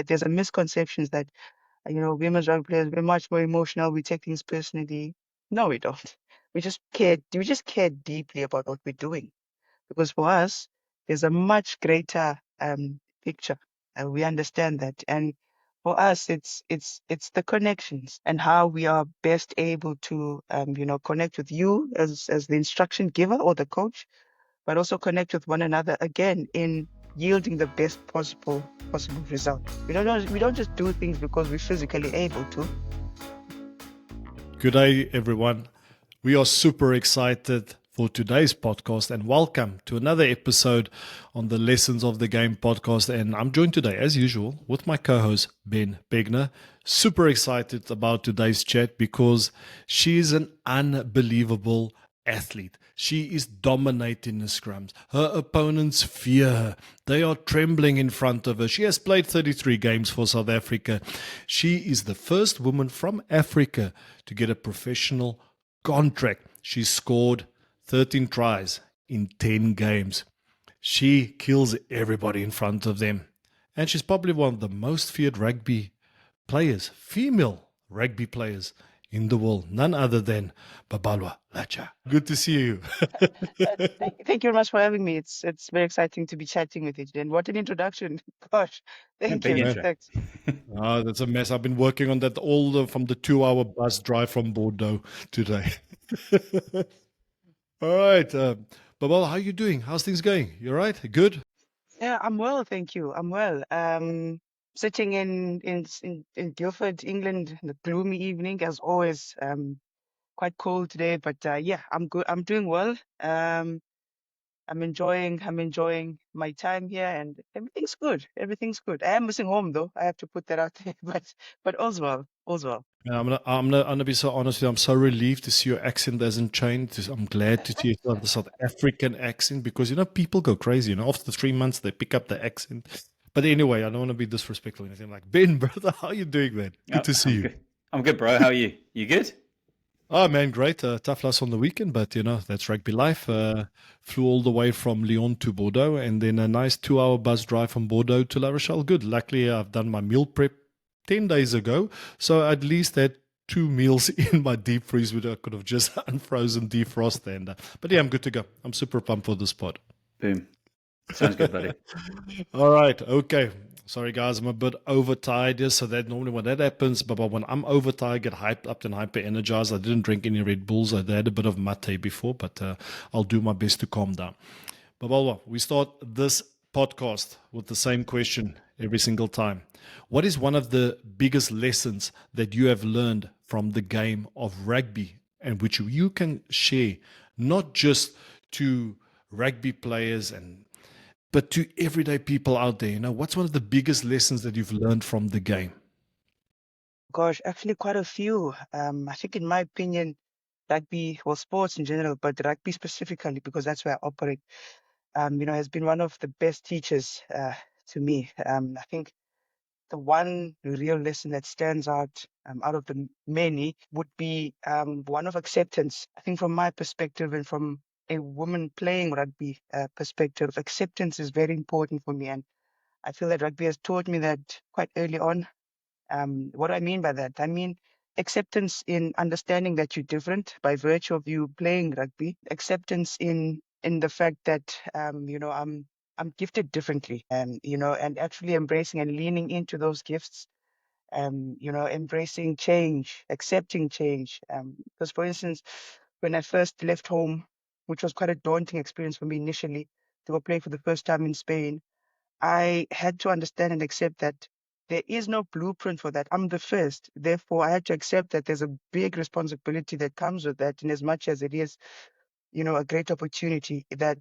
there's a misconception that, women's rugby players, we're much more emotional, we take things personally. No, we don't. We just care deeply about what we're doing. Because for us, there's a much greater picture. We understand that. And for us, it's the connections and how we are best able to, connect with you as the instruction giver or the coach, but also connect with one another again in yielding the best possible result. We don't just do things because we're physically able to. Good day, everyone. We are super excited for today's podcast and welcome to another episode on the Lessons of the Game podcast. And I'm joined today, as usual, with my co-host, Ben Pegna. Super excited about today's chat because she is an unbelievable athlete. She is dominating the scrums. Her opponents fear her. They are trembling in front of her. She has played 33 games for South Africa. She is the first woman from Africa to get a professional contract. She scored 13 tries in 10 games. She kills everybody in front of them. And she's probably one of the most feared rugby players, female rugby players in the world, none other than Babalwa Latsha. Good to see you. Thank you very much for having me. It's very exciting to be chatting with you today. And what an introduction. Gosh, thank Big you. Man, intro. Thanks. that's a mess. I've been working on that from the 2-hour bus drive from Bordeaux today. All right. Babal, how are you doing? How's things going? You all right? Good? Yeah, I'm well, thank you. I'm well. Sitting in Guildford, England, in a gloomy evening as always. Quite cold today, but yeah, I'm good. I'm doing well. I'm enjoying my time here, and everything's good. Everything's good. I am missing home though. I have to put that out there, but all's well. All's well. Yeah, I'm gonna be so honest with you. I'm so relieved to see your accent hasn't changed. I'm glad to see you still have the South African accent because people go crazy. After 3 months they pick up the accent. But anyway, I don't want to be disrespectful or anything. Like Ben, brother, how you doing, man? Good to see I'm you. good. I'm good, bro. How are you? You good? Oh man, great. Tough loss on the weekend, but that's rugby life. Flew all the way from Lyon to Bordeaux, and then a nice 2-hour bus drive from Bordeaux to La Rochelle. Good. Luckily, I've done my meal prep 10 days ago, so I at least had 2 meals in my deep freeze, which I could have just unfrozen, defrost, and but yeah, I'm good to go. I'm super pumped for the spot. Boom. Sounds good, buddy. All right. Okay. Sorry, guys. I'm a bit overtired here. So that normally when that happens, but when I'm overtired, I get hyped up and hyper energized. I didn't drink any Red Bulls. I had a bit of mate before, but I'll do my best to calm down. Babalwa, we start this podcast with the same question every single time. What is one of the biggest lessons that you have learned from the game of rugby and which you can share, not just to rugby players but to everyday people out there? What's one of the biggest lessons that you've learned from the game? Gosh, actually quite a few. I think in my opinion, rugby, well, sports in general, but rugby specifically, because that's where I operate, has been one of the best teachers to me. I think the one real lesson that stands out of the many would be one of acceptance. I think from my perspective and from a woman playing rugby perspective, acceptance is very important for me. And I feel that rugby has taught me that quite early on. What do I mean by that? I mean acceptance in understanding that you're different by virtue of you playing rugby. Acceptance in the fact that I'm gifted differently, and actually embracing and leaning into those gifts. Embracing change, accepting change. Because for instance, when I first left home, which was quite a daunting experience for me initially, to go play for the first time in Spain, I had to understand and accept that there is no blueprint for that. I'm the first. Therefore, I had to accept that there's a big responsibility that comes with that, in as much as it is, a great opportunity that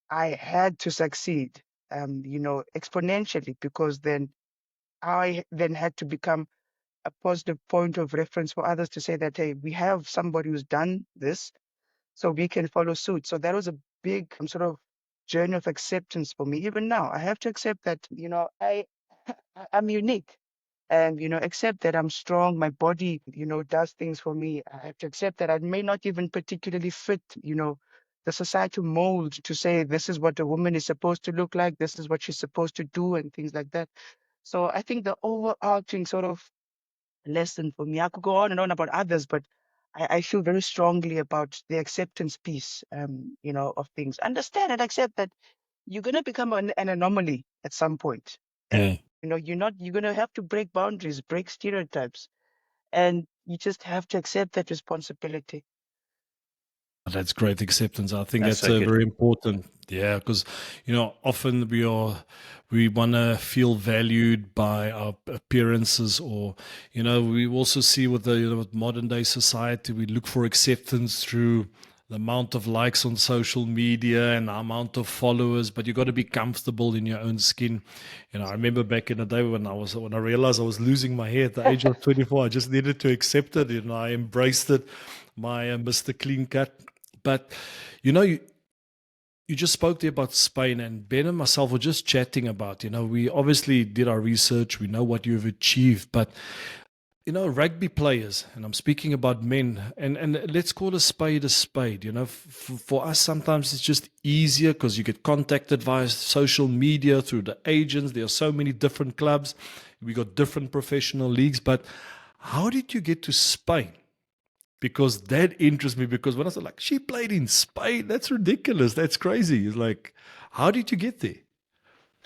I had to succeed, exponentially, because then I then had to become a positive point of reference for others to say that, hey, we have somebody who's done this, so we can follow suit. So that was a big sort of journey of acceptance for me. Even now, I have to accept that, I'm unique, and, accept that I'm strong. My body, does things for me. I have to accept that I may not even particularly fit, the societal mold to say this is what a woman is supposed to look like, this is what she's supposed to do, and things like that. So I think the overarching sort of lesson for me, I could go on and on about others, but I feel very strongly about the acceptance piece, of things. Understand and accept that you're going to become an anomaly at some point. Mm. You're going to have to break boundaries, break stereotypes, and you just have to accept that responsibility. That's great acceptance. I think That's that's so good. very important. Yeah, because often we want to feel valued by our appearances, or we also see with the with modern day society, we look for acceptance through the amount of likes on social media and the amount of followers. But you got to be comfortable in your own skin. I remember back in the day when I realized I was losing my hair at the age of 24. I just needed to accept it. I embraced it. My Mr. Clean Cut. But you just spoke there about Spain, and Ben and myself were just chatting about, we obviously did our research, we know what you've achieved, but rugby players, and I'm speaking about men, and let's call a spade a spade. For us, sometimes it's just easier because you get contacted via social media through the agents. There are so many different clubs, we got different professional leagues, but how did you get to Spain? Because that interests me. Because when I said, like, she played in Spain, that's ridiculous. That's crazy. It's like, how did you get there?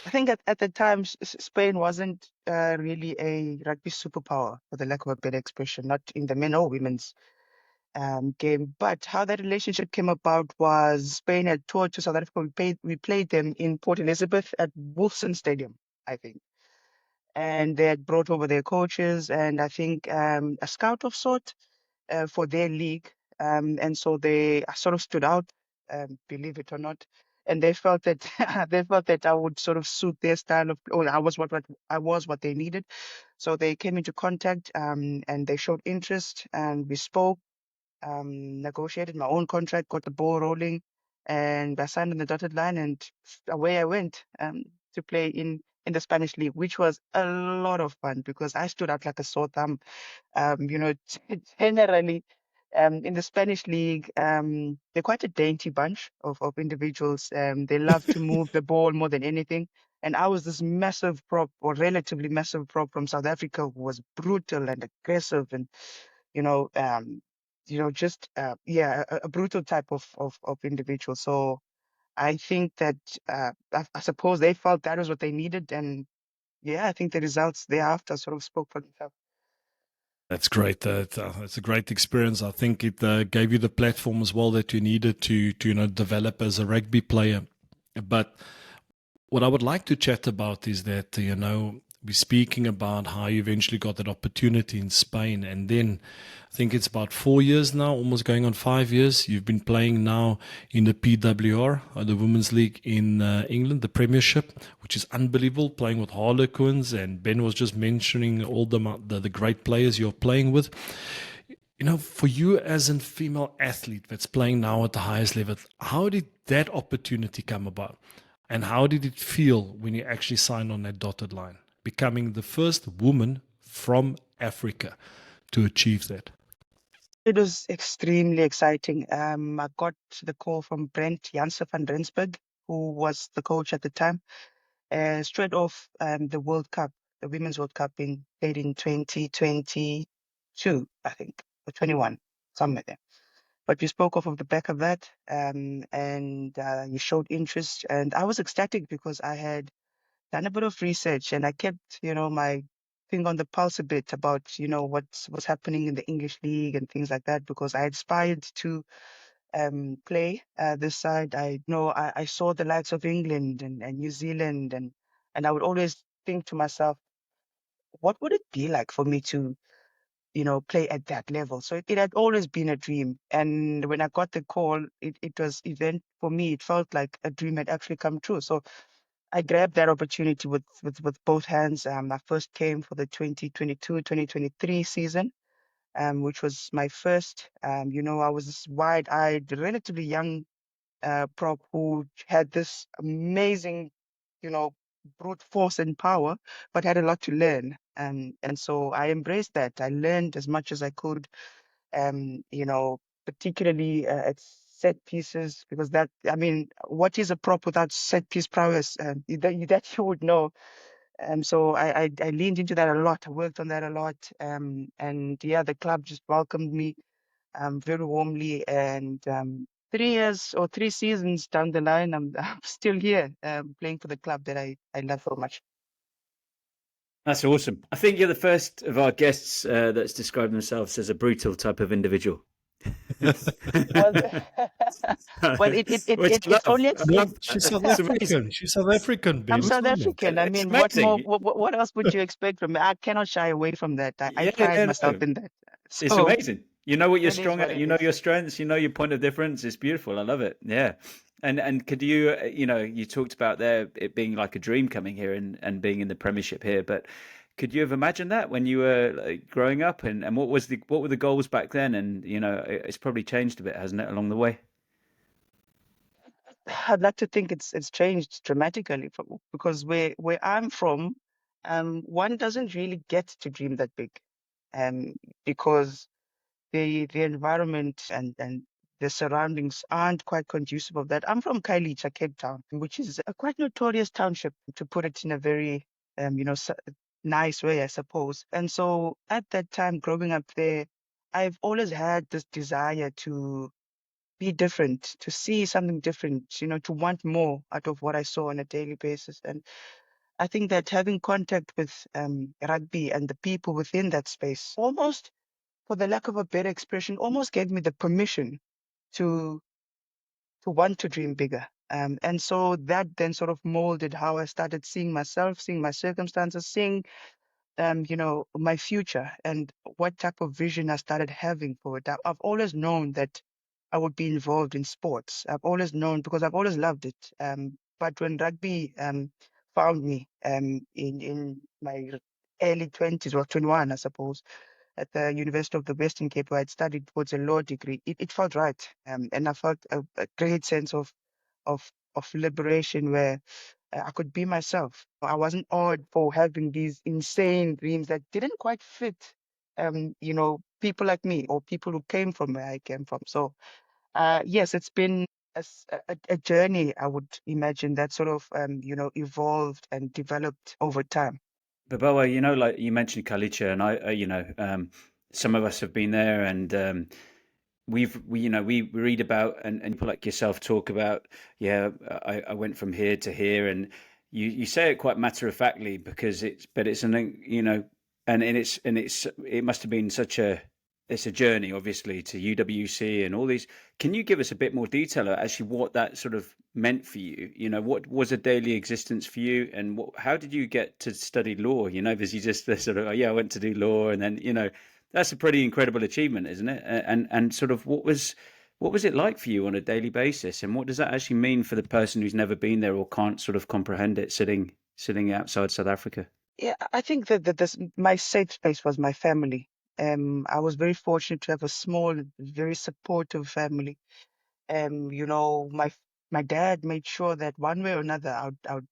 I think at the time, Spain wasn't really a rugby superpower, for the lack of a better expression, not in the men or women's game. But how that relationship came about was Spain had toured to South Africa. We played them in Port Elizabeth at Wolfson Stadium, I think. And they had brought over their coaches and I think a scout of sort for their league. And so they sort of stood out, believe it or not. And they felt that they felt that I would sort of suit their style of, or I was what they needed. So they came into contact, and they showed interest, and we spoke, negotiated my own contract, got the ball rolling, and I signed on the dotted line, and away I went, to play in the Spanish league, which was a lot of fun because I stood out like a sore thumb. Generally, in the Spanish league, they're quite a dainty bunch of individuals. They love to move the ball more than anything. And I was this massive prop, or relatively massive prop from South Africa, who was brutal and aggressive, and you know, um, just yeah, a brutal type of individual. So I think that I suppose they felt that was what they needed, and yeah, I think the results thereafter sort of spoke for themselves. That's great. It's a great experience. I think it gave you the platform as well that you needed to develop as a rugby player. But what I would like to chat about is that, we're speaking about how you eventually got that opportunity in Spain. And then I think it's about 4 years now, almost going on 5 years. You've been playing now in the PWR, the Women's League in England, the Premiership, which is unbelievable, playing with Harlequins. And Ben was just mentioning all the great players you're playing with. For you as a female athlete that's playing now at the highest level, how did that opportunity come about? And how did it feel when you actually signed on that dotted line, becoming the first woman from Africa to achieve that? It was extremely exciting. I got the call from Brent Janssen van Rensburg, who was the coach at the time, straight off the World Cup, the Women's World Cup being played in 2022, I think, or 21, somewhere there. But we spoke off of the back of that, and you showed interest, and I was ecstatic because I had done a bit of research and I kept, my finger on the pulse a bit about, what's happening in the English league and things like that because I aspired to play this side. I saw the likes of England and New Zealand, and I would always think to myself, what would it be like for me to, play at that level? So it had always been a dream. And when I got the call, it was event for me. It felt like a dream had actually come true. So I grabbed that opportunity with both hands. I first came for the 2022-2023 season, which was my first. I was this wide-eyed, relatively young prop who had this amazing, you know, brute force and power, but had a lot to learn. And so I embraced that. I learned as much as I could, particularly at set pieces, because I mean, what is a prop without set piece prowess? That you would know. So I leaned into that a lot. I worked on that a lot. And yeah, the club just welcomed me very warmly. And 3 years or 3 seasons down the line, I'm still here playing for the club that I love so much. That's awesome. I think you're the first of our guests that's described themselves as a brutal type of individual. Well, well, Which I it's love. only I love She's that. South It's amazing. African. She's South African, I'm Ben. South Come on. African. I It's mean, what more? amazing. What else would you expect from me? I cannot shy away from that. I Yeah, pride yeah, myself no. in that. It's So amazing. You know what you're it is strong what at. it You know is. your strengths. You know your point of difference. It's beautiful. I love it. Yeah. And could you, you talked about there it being like a dream coming here and being in the Premiership here, but could you have imagined that when you were like, growing up? And what were the goals back then? And it's probably changed a bit, hasn't it, along the way? I'd like to think it's changed dramatically because where I'm from, one doesn't really get to dream that big, um, because the environment and the surroundings aren't quite conducive of that. I'm from Kailita, Cape Town, which is a quite notorious township, to put it in a very nice way, I suppose. And so at that time, growing up there, I've always had this desire to be different, to see something different, to want more out of what I saw on a daily basis. And I think that having contact with rugby and the people within that space, almost, for the lack of a better expression, almost gave me the permission to want to dream bigger. And so that then sort of molded how I started seeing myself, seeing my circumstances, seeing my future and what type of vision I started having for it. I've always known that I would be involved in sports. I've always known because I've always loved it. But when rugby found me in my early 20s or 21, I suppose, at the University of the Western Cape, where I'd studied towards a law degree, it felt right. And I felt a great sense of liberation where I could be myself. I wasn't awed for having these insane dreams that didn't quite fit, people like me or people who came from where I came from. So, yes, it's been a journey, I would imagine, that sort of, evolved and developed over time. Babalwa, like you mentioned Kailita, and some of us have been there, and we read about and people like yourself talk about, yeah, I went from here to here, and you say it quite matter of factly because it's it must have been it's a journey, obviously, to UWC and all these. Can you give us a bit more detail of actually what that sort of meant for you? What was a daily existence for you, and how did you get to study law? Because you just sort of, oh, yeah, I went to do law, and then that's a pretty incredible achievement, isn't it? And sort of what was it like for you on a daily basis, and what does that actually mean for the person who's never been there or can't sort of comprehend it sitting outside South Africa? Yeah, I think that my safe space was my family. I was very fortunate to have a small, very supportive family. My dad made sure that one way or another I would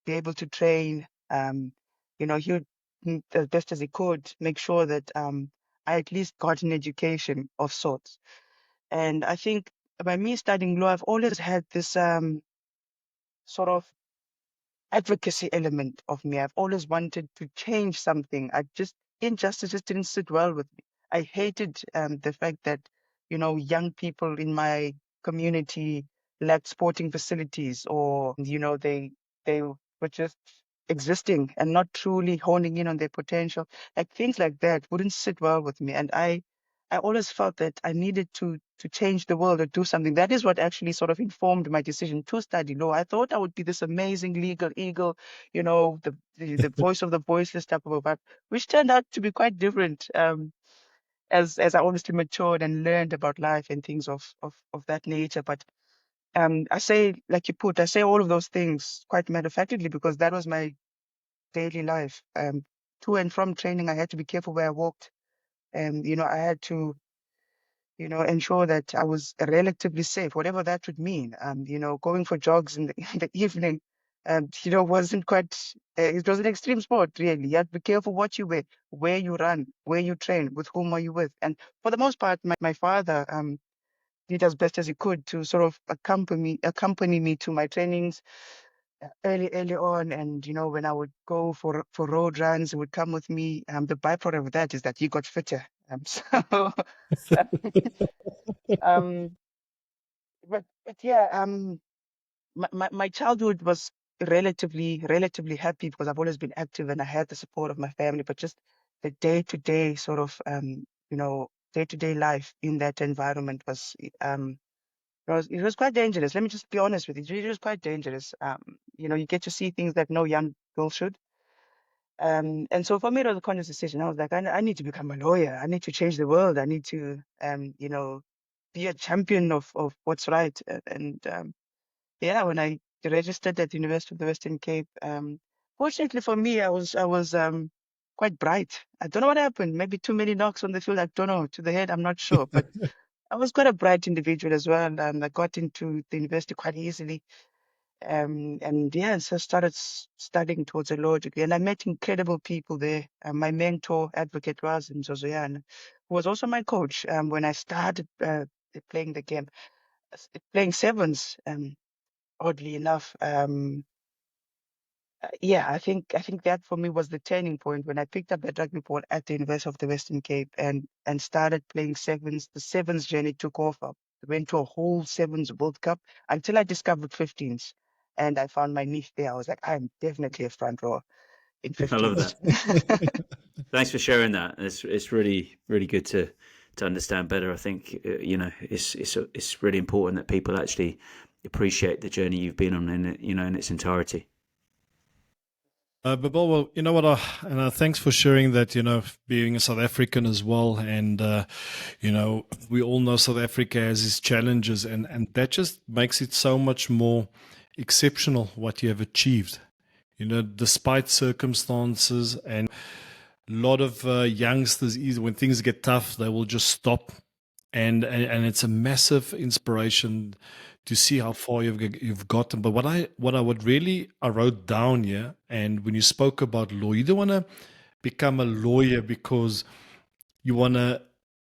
be able to train. He would, as best as he could, make sure that I at least got an education of sorts. And I think by me studying law, I've always had this sort of advocacy element of me. I've always wanted to change something. Injustice just didn't sit well with me. I hated the fact that, young people in my community lacked sporting facilities, or, they were just existing and not truly honing in on their potential. Like things like that wouldn't sit well with me. And I always felt that I needed to change the world or do something. That is what actually sort of informed my decision to study law. I thought I would be this amazing legal eagle, the voice of the voiceless type of a vibe, which turned out to be quite different. As I obviously matured and learned about life and things of that nature. But I say, like you put, I say all of those things quite matter of factly because that was my daily life. To and from training, I had to be careful where I walked. And I had to ensure that I was relatively safe, whatever that would mean. Going for jogs in the, in the evening, wasn't quite, it was an extreme sport, really. You had to be careful what you wear, where you run, where you train, with whom are you with. And for the most part, my father did as best as he could to sort of accompany me to my trainings, early on. And, when I would go for road runs, he would come with me. The byproduct of that is that he got fitter. So, um, but yeah, my childhood was relatively happy because I've always been active and I had the support of my family, but just the day-to-day sort of, day-to-day life in that environment was, it was quite dangerous. Let me just be honest with you. It was quite dangerous. You get to see things that no young girl should. And so for me, it was a conscious decision. I was like, I need to become a lawyer. I need to change the world. I need to, be a champion of what's right. And yeah, when I registered at the University of the Western Cape, fortunately for me, I was quite bright. I don't know what happened. Maybe too many knocks on the field. I don't know. To the head, I'm not sure. But I was quite a bright individual as well. And I got into the university quite easily. And yeah, so I started studying towards a law degree. And I met incredible people there. My mentor, Advocate, was in Zozoyan, who was also my coach when I started playing the game, playing sevens. Oddly enough. Yeah, I think that for me was the turning point when I picked up that rugby ball at the University of the Western Cape and started playing sevens. The sevens journey took off. I went to a whole sevens World Cup until I discovered 15s, and I found my niche there. I was like, I'm definitely a front row in I love 15s. that. Thanks for sharing that. It's really really good to understand better. I think it's really important that people actually appreciate the journey you've been on in its entirety. But well, you know what? Thanks for sharing that. Being a South African as well, and we all know South Africa has its challenges, and that just makes it so much more exceptional what you have achieved. Despite circumstances, and a lot of youngsters, either when things get tough, they will just stop, and it's a massive inspiration to see how far you've gotten. But what I would really I wrote down here, and when you spoke about law, you don't want to become a lawyer because you want to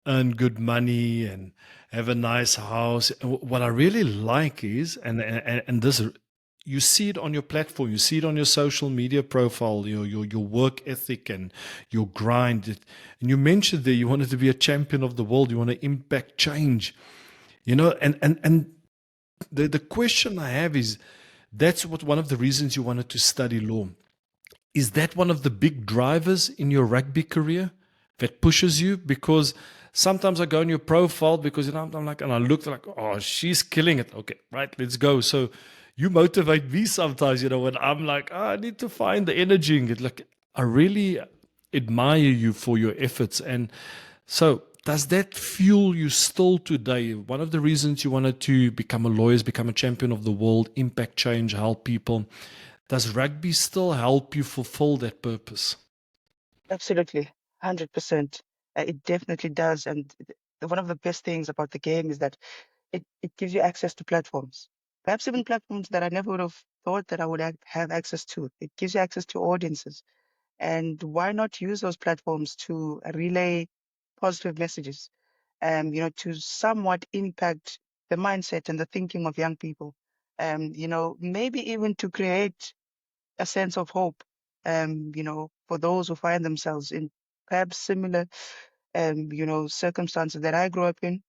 earn good money and have a nice house. What I really like is, and this, you see it on your platform, you see it on your social media profile, your work ethic and your grind. And you mentioned there you wanted to be a champion of the world, you want to impact change. And the question I have is, that's what one of the reasons you wanted to study law. Is that one of the big drivers in your rugby career that pushes you? Because sometimes I go on your profile because I'm like, and I look like, oh, she's killing it. Okay, right, let's go. So you motivate me sometimes, when I'm like, oh, I need to find the energy in it. Like, I really admire you for your efforts. And so does that fuel you still today? One of the reasons you wanted to become a lawyer is become a champion of the world, impact change, help people. Does rugby still help you fulfill that purpose? Absolutely, 100%. It definitely does. And one of the best things about the game is that it gives you access to platforms, perhaps even platforms that I never would have thought that I would have access to. It gives you access to audiences. And why not use those platforms to relay positive messages, to somewhat impact the mindset and the thinking of young people, maybe even to create a sense of hope, for those who find themselves in perhaps similar, circumstances that I grew up in.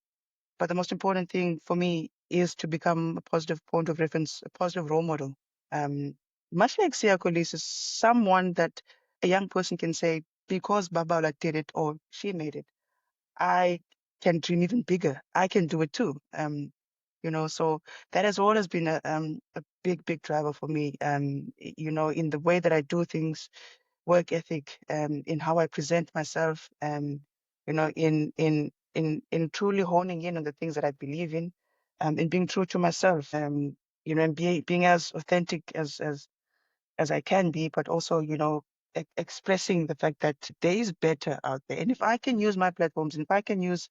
But the most important thing for me is to become a positive point of reference, a positive role model. Um, Much like Siya Kolisi is someone that a young person can say, because Babalwa did it or she made it, I can dream even bigger. I can do it too. So that has always been a big driver for me. In the way that I do things, work ethic, in how I present myself, in truly honing in on the things that I believe in, and being true to myself, and being as authentic as I can be, but also, expressing the fact that there is better out there. And if I can use my platforms, and if I can use,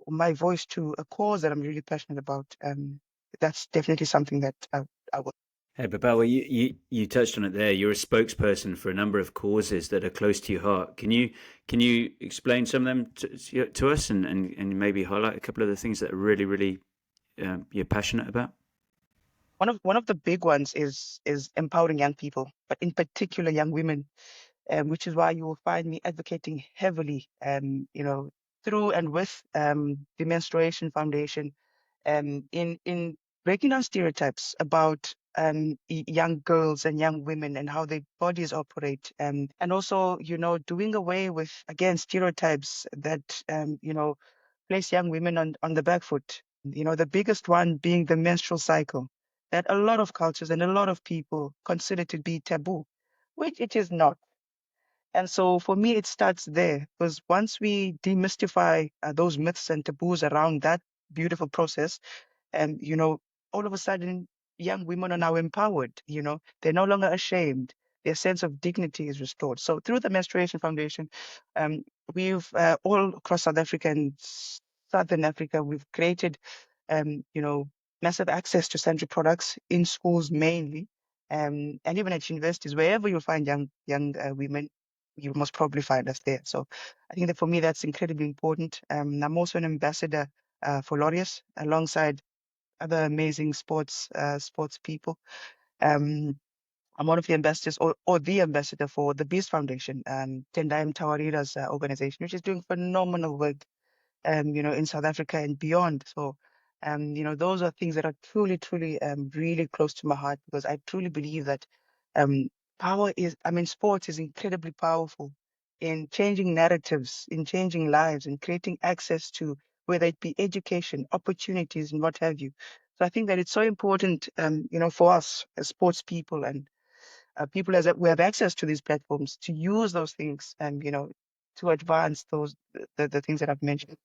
my voice to a cause that I'm really passionate about, that's definitely something that I will. Hey, Babalwa, you touched on it there. You're a spokesperson for a number of causes that are close to your heart. Can you explain some of them to us and maybe highlight a couple of the things that are really, really you're passionate about? one of the big ones is empowering young people, but in particular young women, which is why you will find me advocating heavily, through and with the Menstruation Foundation, in breaking down stereotypes about young girls and young women and how their bodies operate, and also, doing away with, again, stereotypes that place young women on the back foot. The biggest one being the menstrual cycle, that a lot of cultures and a lot of people consider to be taboo, which it is not. And so for me, it starts there, because once we demystify those myths and taboos around that beautiful process, and all of a sudden young women are now empowered. They're no longer ashamed. Their sense of dignity is restored. So through the Menstruation Foundation, um, we've all across South Africa and Southern Africa, we've created massive access to sanitary products in schools mainly, and even at universities. Wherever you find young women, you most probably find us there. So I think that for me, that's incredibly important. I'm also an ambassador for Laureus, alongside other amazing sports people. Um, I'm one of the ambassadors, or the ambassador for the Beast Foundation, Tendai Mtawarira's organization, which is doing phenomenal work, in South Africa and beyond. So, those are things that are truly, truly, really close to my heart, because I truly believe that, um, sports is incredibly powerful in changing narratives, in changing lives, and creating access to, whether it be education, opportunities, and what have you. So I think that it's so important, for us as sports people and people as who have access to these platforms, to use those things and, to advance the things that I've mentioned.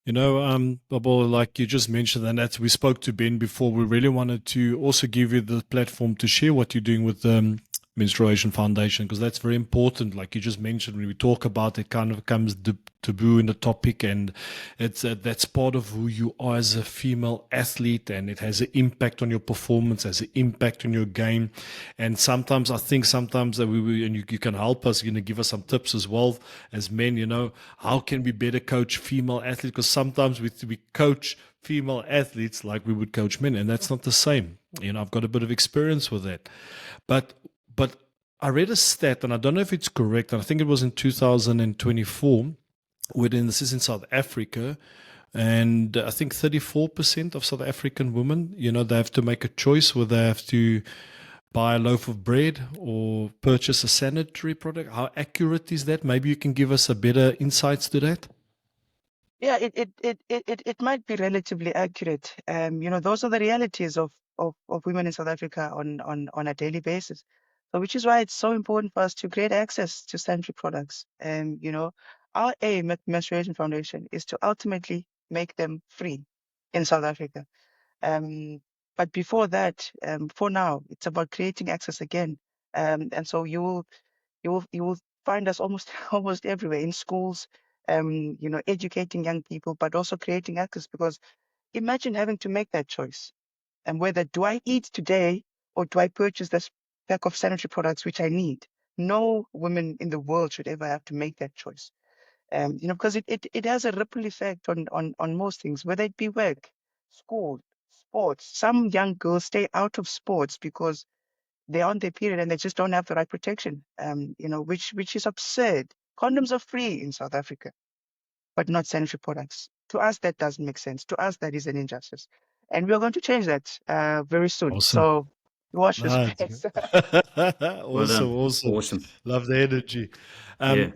Babal, like you just mentioned, and that we spoke to Ben before, we really wanted to also give you the platform to share what you're doing with the Menstruation Foundation, because that's very important. Like you just mentioned, when we talk about it, kind of comes taboo in the topic, and it's that's part of who you are as a female athlete, and it has an impact on your performance, has an impact on your game. And sometimes I think sometimes that and you can help us, give us some tips as well as men, how can we better coach female athletes? Because sometimes we coach female athletes like we would coach men, and that's not the same. I've got a bit of experience with that. But I read a stat, and I don't know if it's correct, and I think it was in 2024, this is in South Africa, and I think 34% of South African women, they have to make a choice whether they have to buy a loaf of bread or purchase a sanitary product. How accurate is that? Maybe you can give us a better insights to that. Yeah, it might be relatively accurate. Those are the realities of women in South Africa on a daily basis. So which is why it's so important for us to create access to sanitary products. Our aim at Menstruation Foundation is to ultimately make them free in South Africa. But before that, for now, it's about creating access again. And so you will find us almost almost everywhere in schools, educating young people, but also creating access. Because imagine having to make that choice, and whether do I eat today or do I purchase this pack of sanitary products which I need? No woman in the world should ever have to make that choice. Because it has a ripple effect on most things, whether it be work, school, sports. Some young girls stay out of sports because they're on their period and they just don't have the right protection. Which is absurd. Condoms are free in South Africa, but not sanitary products. To us, that doesn't make sense. To us, that is an injustice, and we are going to change that very soon. Awesome. So watch this Nice. space. Well Awesome, done. awesome. Awesome. Love the energy. Yeah. Um,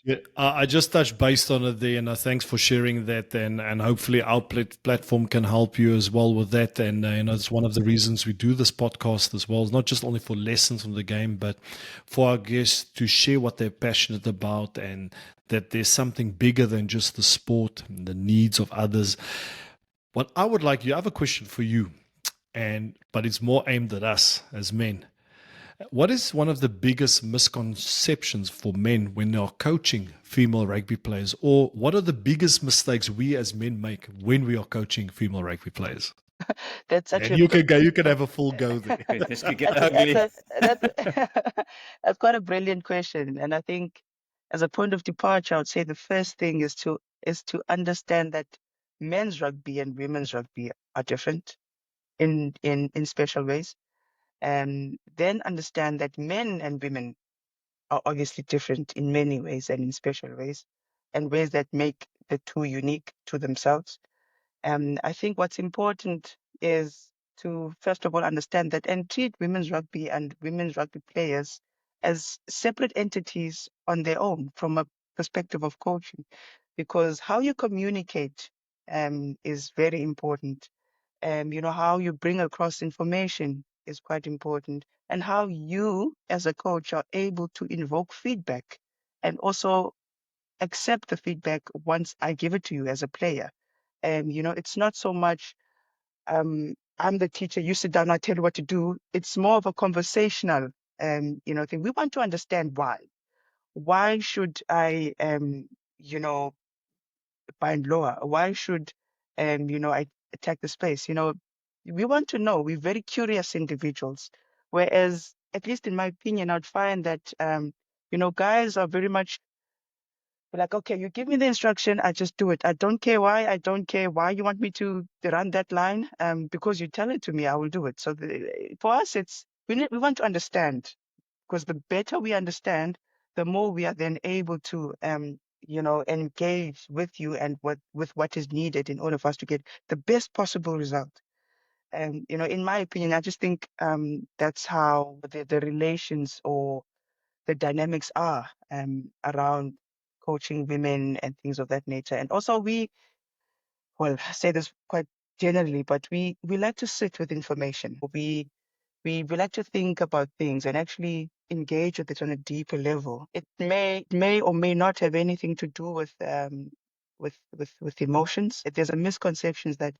yeah, I just touched based on it there, and thanks for sharing that. And hopefully our platform can help you as well with that. And it's one of the reasons we do this podcast as well. It's not just only for lessons from the game, but for our guests to share what they're passionate about, and that there's something bigger than just the sport and the needs of others. What I would like you, I have a question for you, but it's more aimed at us as men. What is one of the biggest misconceptions for men when they are coaching female rugby players, or what are the biggest mistakes we as men make when we are coaching female rugby players? That's such And a you can go, you can have a full go there. This could get that's ugly. that's that's quite a brilliant question. And I think, as a point of departure, I would say the first thing is to understand that men's rugby and women's rugby are different. in special ways. Then understand that men and women are obviously different in many ways and in special ways, and ways that make the two unique to themselves. I think what's important is to first of all understand that and treat women's rugby and women's rugby players as separate entities on their own from a perspective of coaching, because how you communicate is very important. How you bring across information is quite important, and how you as a coach are able to invoke feedback and also accept the feedback once I give it to you as a player. It's not so much I'm the teacher, you sit down, I tell you what to do. It's more of a conversational thing. We want to understand why. Why should I you know, bind lower? Why should I attack the space? We want to know. We're very curious individuals. Whereas, at least in my opinion, I'd find that guys are very much like, okay, you give me the instruction, I just do it. I don't care why. I don't care why you want me to run that line. Because you tell it to me, I will do it. So for us, we want to understand, because the better we understand, the more we are then able to engage with you and with what is needed in order for us to get the best possible result. And in my opinion, I just think that's how the relations or the dynamics are around coaching women and things of that nature. And also I say this quite generally, but we like to sit with information. We like to think about things and actually engage with it on a deeper level. It may or may not have anything to do with emotions. There's a misconception that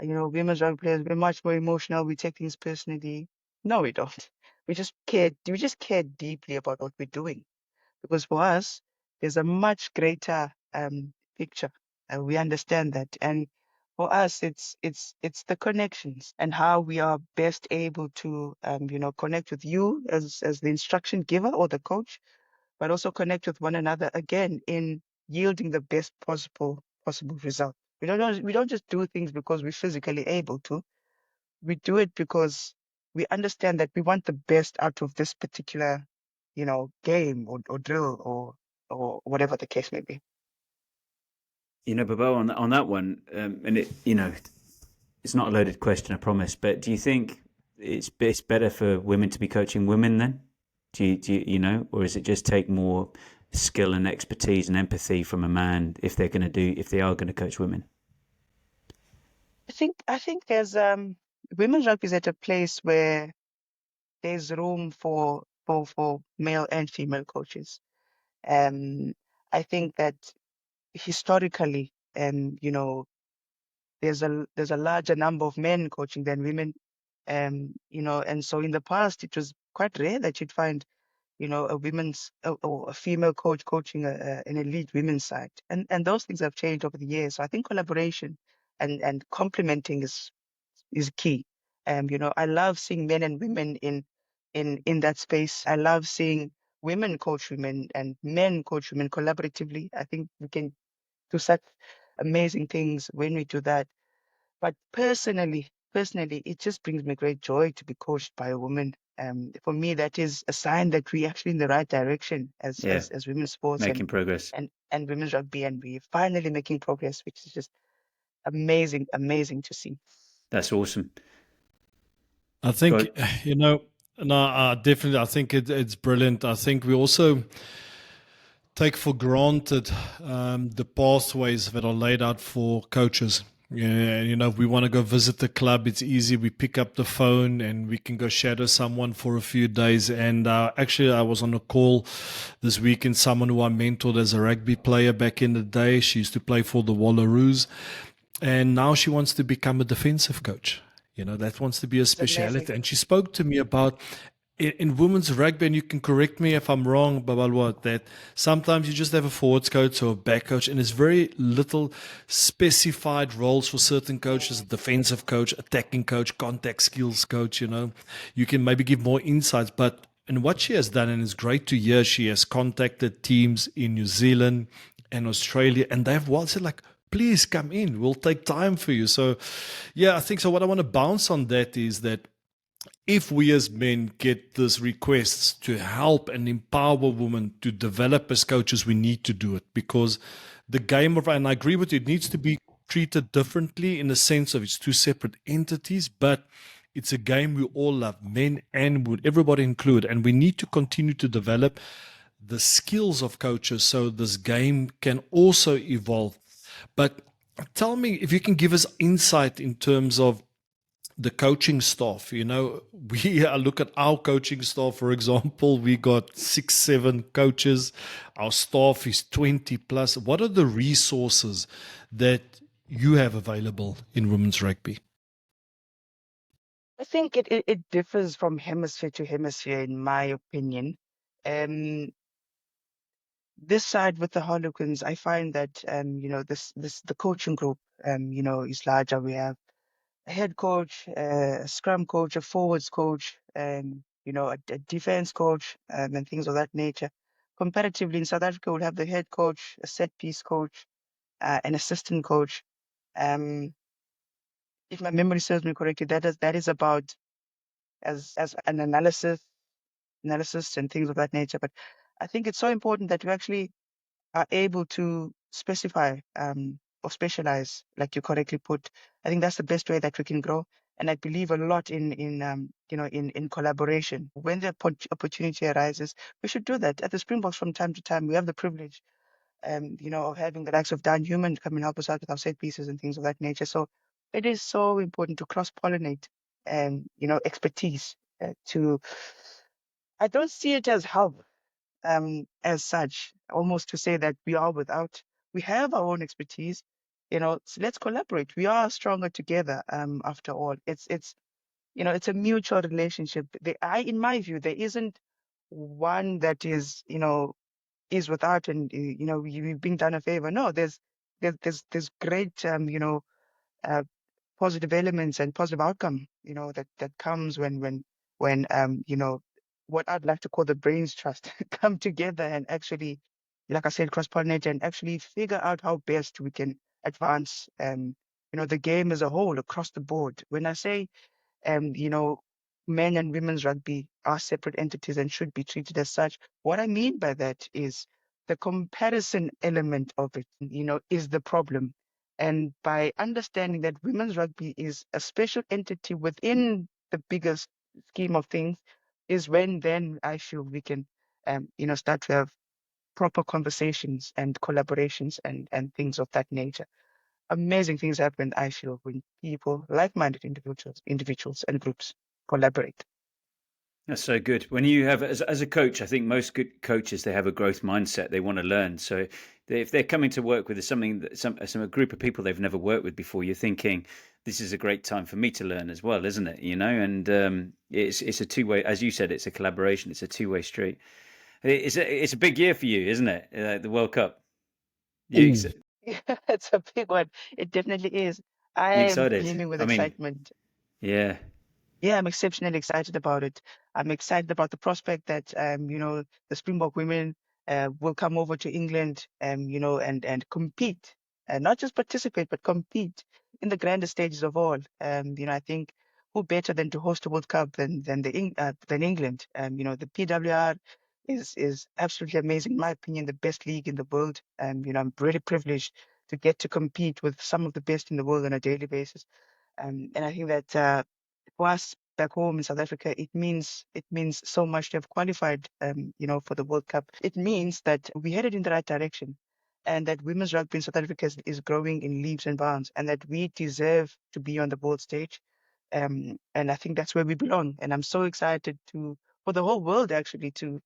women's rugby players, we're much more emotional. We take things personally. No, we don't. We just care. We just care deeply about what we're doing, because for us, there's a much greater picture. We understand that, and for us, it's the connections and how we are best able to connect with you as the instruction giver or the coach, but also connect with one another again in yielding the best possible result. We don't just do things because we're physically able to. We do it because we understand that we want the best out of this particular, game or drill or whatever the case may be. Babel, on that one, and it's not a loaded question, I promise. But do you think it's better for women to be coaching women then? Or is it just take more skill and expertise and empathy from a man if they are going to coach women? I think there's women's rugby is at a place where there's room for male and female coaches. Um, I think that historically, there's a larger number of men coaching than women. And so in the past it was quite rare that you'd find a women's or a female coach coaching an elite women's side, and those things have changed over the years. So I think collaboration and complementing is key. I love seeing men and women in that space. I love seeing women coach women and men coach women collaboratively. I think we can do such amazing things when we do that. But personally, it just brings me great joy to be coached by a woman. For me, that is a sign that we're actually in the right direction as Yeah, as women's sports making progress. and women's rugby, and we're finally making progress, which is just amazing to see. That's awesome. I Go think, ahead. no, definitely, I think it's brilliant. I think we also take for granted the pathways that are laid out for coaches. Yeah, if we want to go visit the club, it's easy. We pick up the phone and we can go shadow someone for a few days. And actually, I was on a call this weekend, someone who I mentored as a rugby player back in the day. She used to play for the Wallaroos. And now she wants to become a defensive coach. That wants to be a It's amazing. speciality. And she spoke to me about in women's rugby, and you can correct me if I'm wrong, Babalwa, that sometimes you just have a forwards coach or a back coach, and there's very little specified roles for certain coaches: a defensive coach, attacking coach, contact skills coach. You can maybe give more insights, but and what she has done, and it's great to hear, she has contacted teams in New Zealand and Australia, and they've said like, please come in. We'll take time for you. So, yeah, I think so. What I want to bounce on that is that if we as men get these requests to help and empower women to develop as coaches, we need to do it, because the game of, and I agree with you, it needs to be treated differently in the sense of it's two separate entities, but it's a game we all love, men and women, everybody included, and we need to continue to develop the skills of coaches so this game can also evolve. But tell me if you can give us insight in terms of the coaching staff. We look at our coaching staff, for example, we got 6 7 coaches, our staff is 20 plus. What are the resources that you have available in women's rugby? I think it differs from hemisphere to hemisphere, in my opinion. Um, this side with the Harlequins, I find that the coaching group is larger. We have a head coach, a scrum coach, a forwards coach, a defense coach, and things of that nature. Comparatively, in South Africa, we'll have the head coach, a set piece coach, an assistant coach. Um, if my memory serves me correctly, that is about as an analysis and things of that nature. But I think it's so important that we actually are able to specify or specialize, like you correctly put. I think that's the best way that we can grow. And I believe a lot in collaboration. When the opportunity arises, we should do that. At the Springboks, from time to time, we have the privilege, of having the likes of Dan Human come and help us out with our set pieces and things of that nature. So it is so important to cross-pollinate, expertise. I don't see it as help, as such, almost to say that we are without. We have our own expertise, so let's collaborate. We are stronger together. After all, it's a mutual relationship. In my view, there isn't one that is without, and we've been done a favor. No, there's great, uh, positive elements and positive outcome, that comes when what I'd like to call the brains trust come together and actually, like I said, cross-pollinate and actually figure out how best we can advance, the game as a whole across the board. When I say, um, you know, men and women's rugby are separate entities and should be treated as such. What I mean by that is the comparison element of it, is the problem. And by understanding that women's rugby is a special entity within the bigger scheme of things, is when then I feel we can, start to have proper conversations and collaborations and things of that nature. Amazing things happen, I feel, when people, like-minded individuals and groups collaborate. That's so good. When you have, as a coach, I think most good coaches, they have a growth mindset. They want to learn. So if they're coming to work with something that some a group of people they've never worked with before, you're thinking this is a great time for me to learn as well, isn't it? And it's a two-way, as you said, it's a collaboration. It's a two-way street. It's a big year for you, isn't it? The World Cup. You ex- Yeah, it's a big one. It definitely is. I you am excited? flaming with I mean, excitement. yeah. Yeah, I'm exceptionally excited about it. I'm excited about the prospect that the Springbok women will come over to England, and compete, and not just participate but compete in the grander stages of all. I think who better than to host a World Cup than England? The PWR is absolutely amazing, in my opinion, the best league in the world. I'm really privileged to get to compete with some of the best in the world on a daily basis. And I think that for us back home in South Africa, it means so much to have qualified, for the World Cup. It means that we headed in the right direction, and that women's rugby in South Africa is growing in leaps and bounds, and that we deserve to be on the world stage. And I think that's where we belong. And I'm so excited for the whole world actually to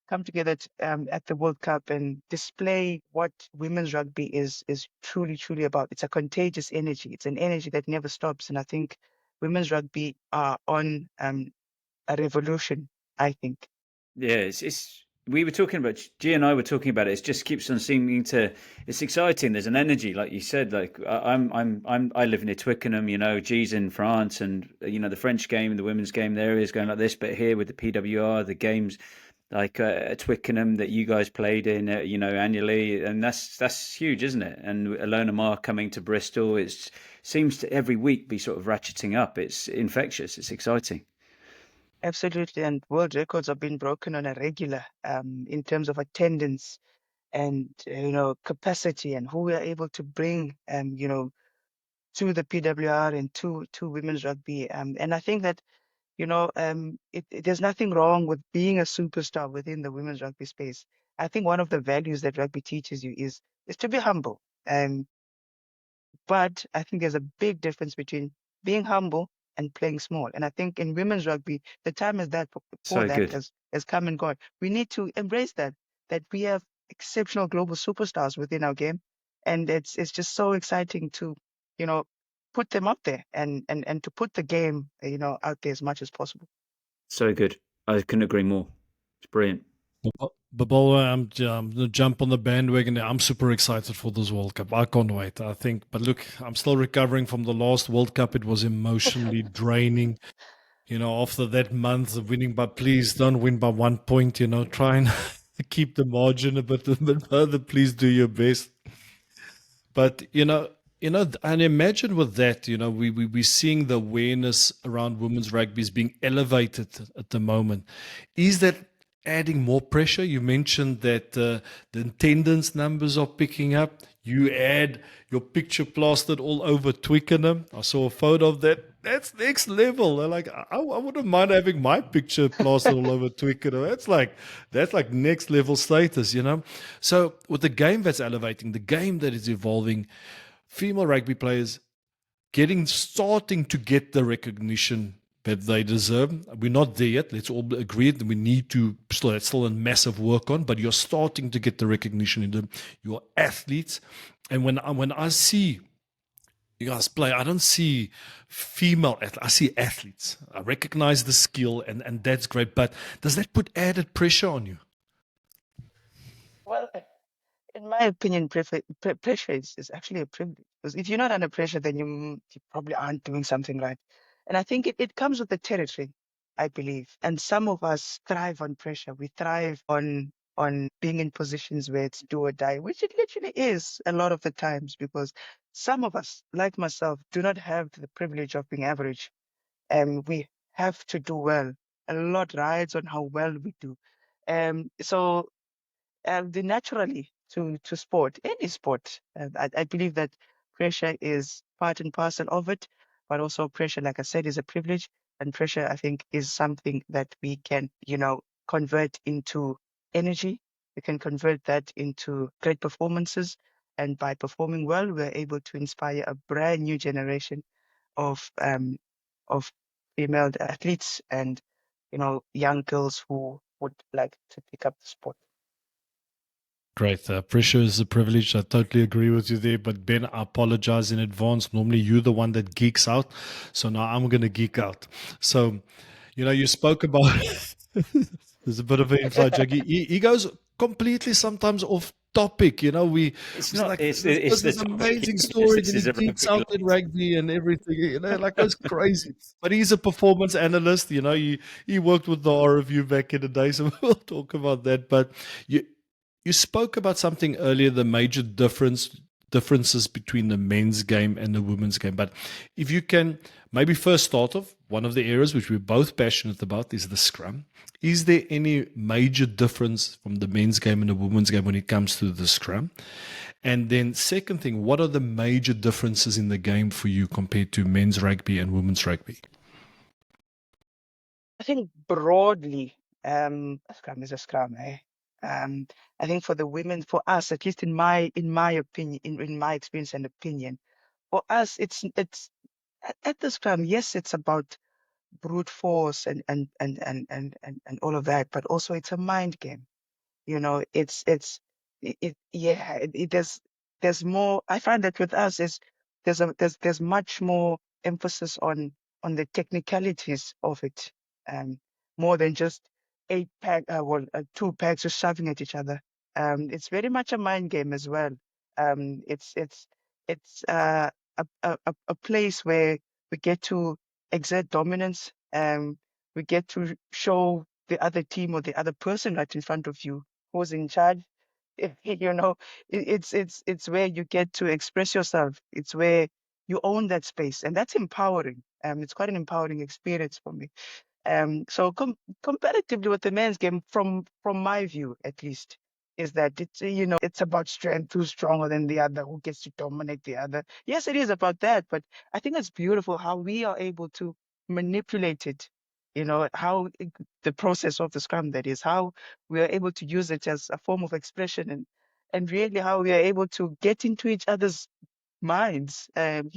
come together at the World Cup and display what women's rugby is truly, truly about. It's a contagious energy. It's an energy that never stops. And I think women's rugby are on a revolution, I think. Yeah, it's we were talking about G and I were talking about it. It just keeps on seeming to. It's exciting. There's an energy, like you said. Like I live near Twickenham. G's in France, and the French game, the women's game there is going like this. But here with the PWR, the games, like at Twickenham that you guys played in, annually, and that's huge, isn't it? And Alona Mar coming to Bristol, it seems to every week be sort of ratcheting up. It's infectious. It's exciting. Absolutely, and world records are being broken on a regular, in terms of attendance and capacity and who we are able to bring, to the PWR and to women's rugby. And I think that there's nothing wrong with being a superstar within the women's rugby space. I think one of the values that rugby teaches you is to be humble. But I think there's a big difference between being humble and playing small. And I think in women's rugby, the time is that for So that good. has come and gone. We need to embrace that we have exceptional global superstars within our game. And it's just so exciting to, you know, put them up there and to put the game, out there as much as possible. So good. I couldn't agree more. It's brilliant. Babalwa, I'm gonna jump on the bandwagon. I'm super excited for this World Cup. I can't wait. I think, but look, I'm still recovering from the last World Cup. It was emotionally draining. After that month of winning, but please don't win by 1 point. Try and keep the margin a bit further. Please do your best. But and imagine with that, we're seeing the awareness around women's rugby is being elevated at the moment. Is that adding more pressure? You mentioned that the attendance numbers are picking up. You add your picture plastered all over Twickenham. I saw a photo of that. That's next level. They're like, I wouldn't mind having my picture plastered all over Twickenham. That's like next level status. So with the game that's elevating, the game that is evolving, female rugby players starting to get the recognition that they deserve. We're not there yet. Let's all agree that we need to still. That's still a massive work on, but you're starting to get the recognition in your athletes. And when I see you guys play, I don't see female athletes. I see athletes. I recognize the skill, and that's great. But does that put added pressure on you? Well, in my opinion, pressure is actually a privilege. Because if you're not under pressure, then you probably aren't doing something right. And I think it comes with the territory, I believe. And some of us thrive on pressure. We thrive on being in positions where it's do or die, which it literally is a lot of the times, because some of us, like myself, do not have the privilege of being average. And we have to do well. A lot rides on how well we do. So the naturally to sport, any sport. I believe that pressure is part and parcel of it, but also pressure, like I said, is a privilege, and pressure, I think, is something that we can, convert into energy. We can convert that into great performances, and by performing well, we're able to inspire a brand new generation of of female athletes and young girls who would like to pick up the sport. Great. Pressure is a privilege. I totally agree with you there. But Ben, I apologize in advance. Normally, you're the one that geeks out. So now I'm going to geek out. So, you spoke about there's a bit of an inside joke. He goes completely sometimes off topic. We It's was not. like, It's this the is topic. amazing It's stories, this and he is a geeks rugby out in life. rugby and everything. Like goes crazy. But he's a performance analyst. He worked with the RFU back in the day, so we'll talk about that. But you spoke about something earlier, the major differences between the men's game and the women's game. But if you can maybe first start off, one of the areas which we're both passionate about is the scrum. Is there any major difference from the men's game and the women's game when it comes to the scrum? And then second thing, what are the major differences in the game for you compared to men's rugby and women's rugby? I think broadly, a scrum is a scrum, eh? Um, I think for the women, for us, at least in my opinion, in my experience and opinion, for us, it's at the scrum. Yes, it's about brute force and all of that, but also it's a mind game. It's yeah, there's more. I find that with us is there's much more emphasis on the technicalities of it, um, more than just two pegs just shoving at each other. It's very much a mind game as well. It's a place where we get to exert dominance. We get to show the other team or the other person right in front of you who's in charge. You know, it's where you get to express yourself. It's where you own that space, and that's empowering. It's quite an empowering experience for me. So comparatively with the men's game, from my view at least, is that it's it's about strength, who's stronger than the other, who gets to dominate the other. Yes, it is about that, but I think it's beautiful how we are able to manipulate it. How the process of the scrum, that is, how we are able to use it as a form of expression, and really how we are able to get into each other's minds, and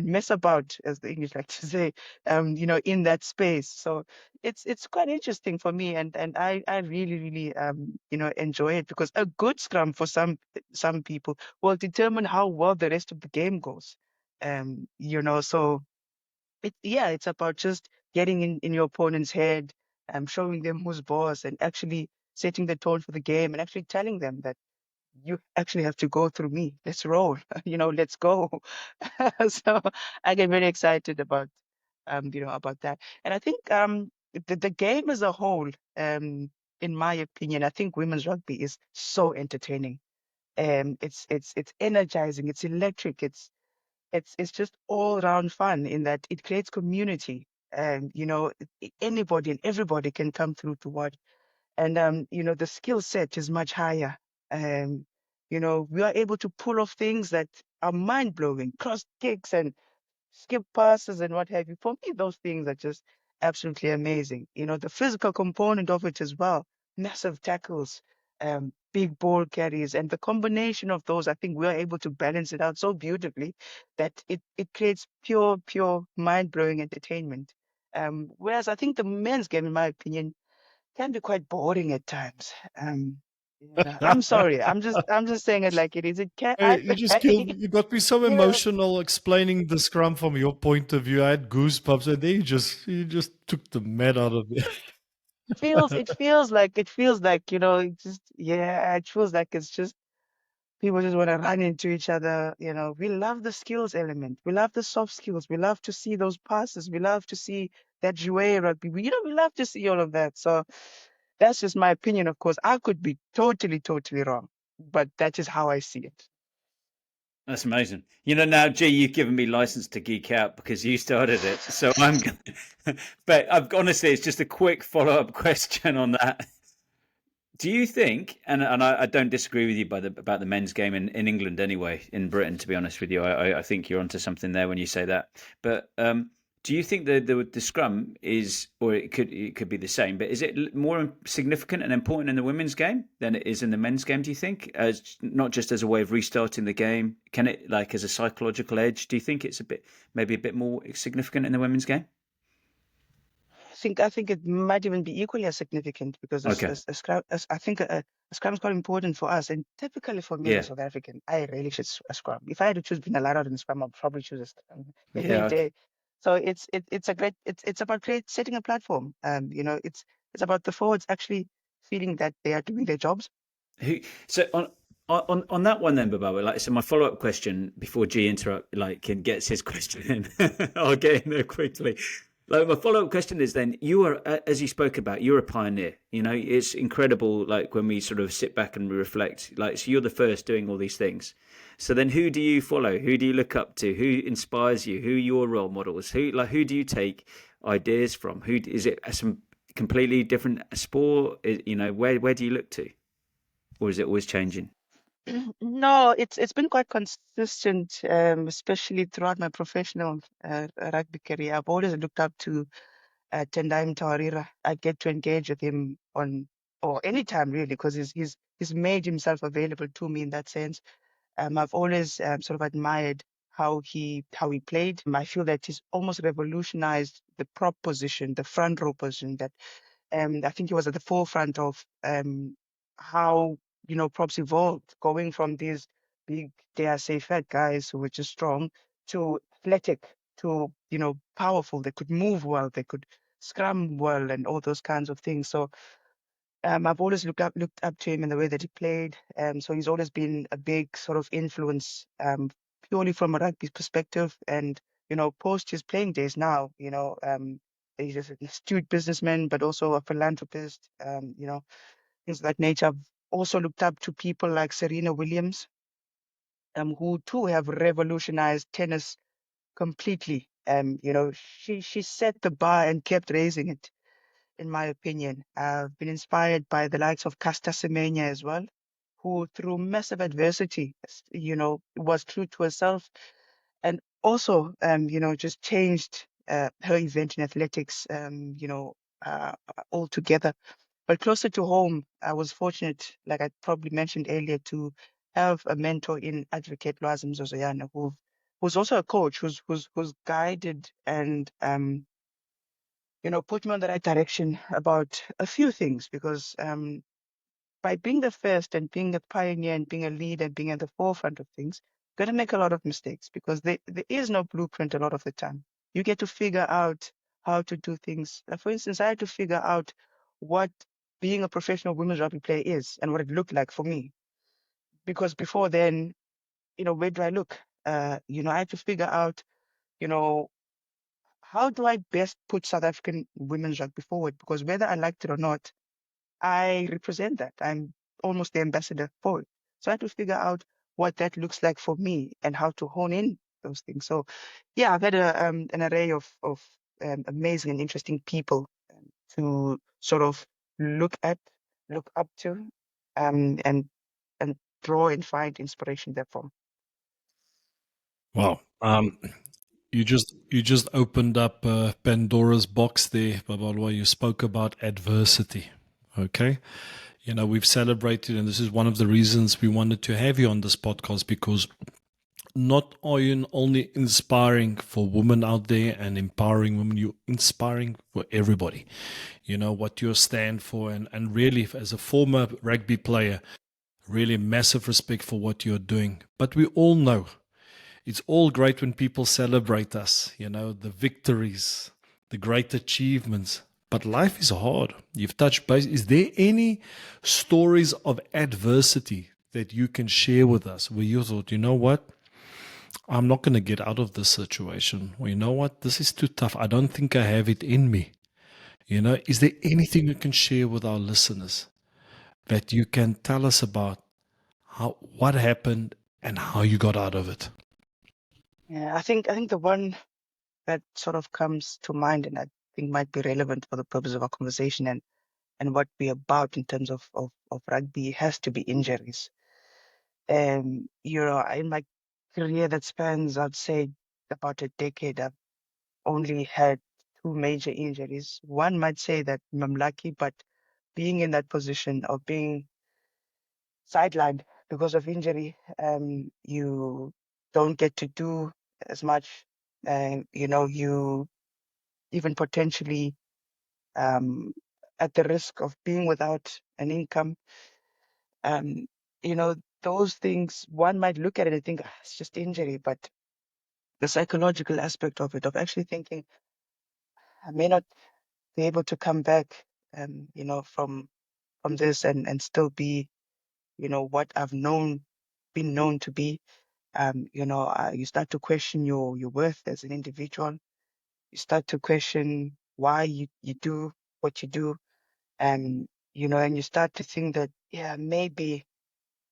mess about, as the English like to say, in that space. So it's quite interesting for me, and I really, really, enjoy it, because a good scrum for some people will determine how well the rest of the game goes. So it's about just getting in your opponent's head, showing them who's boss, and actually setting the tone for the game, and actually telling them that you actually have to go through me. Let's roll. Let's go. So I get very excited about that. And I think the game as a whole, in my opinion, I think women's rugby is so entertaining. It's energizing, it's electric, it's just all around fun, in that it creates community. And anybody and everybody can come through to watch, and the skill set is much higher. um we are able to pull off things that are mind blowing, cross kicks and skip passes and what have you. For me, those things are just absolutely amazing. The physical component of it as well, massive tackles, big ball carries, and the combination of those, I think we're able to balance it out so beautifully that it creates pure mind blowing entertainment. Whereas I think the men's game, in my opinion, can be quite boring at times. I'm sorry. I'm just saying it like it is. It can. Hey, you just killed me. You got me so You know, emotional explaining the scrum from your point of view. I had goosebumps, and then you just took the mad out of me. it feels like it feels like it's just people just want to run into each other. We love the skills element. We love the soft skills. We love to see those passes. We love to see that jouet rugby. We love to see all of that. So that's just my opinion. Of course, I could be totally wrong, but that is how I see it. That's amazing. Now, G, you've given me license to geek out because you started it. So I'm going but honestly, it's just a quick follow-up question on that. Do you think, and I don't disagree with you about the men's game in England anyway, in Britain, to be honest with you, I think you're onto something there when you say that. But do you think the scrum is, or it could be the same, but is it more significant and important in the women's game than it is in the men's game? Do you think, as not just as a way of restarting the game, can it, like, as a psychological edge? Do you think it's maybe a bit more significant in the women's game? I think it might even be equally as significant, because Okay. I think a scrum is quite important for us, and typically for me as a Yeah. South African, I really choose a scrum. If I had to choose between a ladder and a scrum, I'd probably choose a scrum any Yeah. Okay. day. So it's about setting a platform. It's about the forwards actually feeling that they are doing their jobs. Who so on that one then, Babalwa, like, so my follow up question before G interrupt, like, and gets his question in, I'll get in there quickly. Like, my follow up question is, then, you are, as you spoke about, you're a pioneer. It's incredible. Like, when we sort of sit back and reflect, like, so you're the first doing all these things. So then, who do you follow? Who do you look up to? Who inspires you? Who are your role models? Who do you take ideas from? Who is it? Some completely different sport? Where do you look to? Or is it always changing? No, it's been quite consistent, especially throughout my professional rugby career. I've always looked up to Tendai Tawarira. I get to engage with him on, or anytime really, because he's made himself available to me in that sense. I've always sort of admired how he played. I feel that he's almost revolutionized the prop position, the front row position. That I think he was at the forefront of how props evolved, going from these big, dare I say, fat guys who were just strong, to athletic, to powerful. They could move well, they could scrum well, and all those kinds of things. So I've always looked up to him in the way that he played. So he's always been a big sort of influence, purely from a rugby perspective. And post his playing days now, He's just an astute businessman, but also a philanthropist. Things of that nature. I've also looked up to people like Serena Williams, who too have revolutionized tennis completely. She set the bar and kept raising it, in my opinion. I've been inspired by the likes of Caster Semenya as well, who through massive adversity, was true to herself and also, just changed her event in athletics, altogether. But closer to home, I was fortunate, like I probably mentioned earlier, to have a mentor in Advocate Loazim Zozoyana, who's also a coach, who's guided and put me on the right direction about a few things. Because by being the first and being a pioneer and being a leader, being at the forefront of things, you're gonna make a lot of mistakes because there is no blueprint a lot of the time. You get to figure out how to do things. For instance, I had to figure out what being a professional women's rugby player is and what it looked like for me. Because before then, where do I look? I had to figure out, you know, how do I best put South African women's rugby forward? Because whether I liked it or not, I represent that. I'm almost the ambassador for it. So I had to figure out what that looks like for me and how to hone in those things. So yeah, I've had an array of amazing and interesting people to sort of look at, look up to, and draw and find inspiration there from. Wow. You just opened up Pandora's box there, Babalwa. You spoke about adversity. Okay. We've celebrated, and this is one of the reasons we wanted to have you on this podcast, because not are you only inspiring for women out there and empowering women, you're inspiring for everybody. What you stand for, and really, as a former rugby player, really massive respect for what you're doing. But we all know it's all great when people celebrate us, the victories, the great achievements. But life is hard. You've touched base. Is there any stories of adversity that you can share with us where you thought, you know what? I'm not going to get out of this situation. Or you know what? This is too tough. I don't think I have it in me. Is there anything you can share with our listeners that you can tell us about what happened and how you got out of it? Yeah, I think the one that sort of comes to mind and I think might be relevant for the purpose of our conversation and what we're about in terms of rugby has to be injuries. In my career that spans, I'd say about a decade, I've only had two major injuries. One might say that I'm lucky, but being in that position of being sidelined because of injury, you don't get to do as much. You even potentially um, at the risk of being without an income. Um, you know, those things, one might look at it and think, "Ah, it's just injury," but the psychological aspect of it, of actually thinking, I may not be able to come back, from this and still be, what I've been known to be. You start to question your worth as an individual. You start to question why you do what you do. And you start to think that, yeah, maybe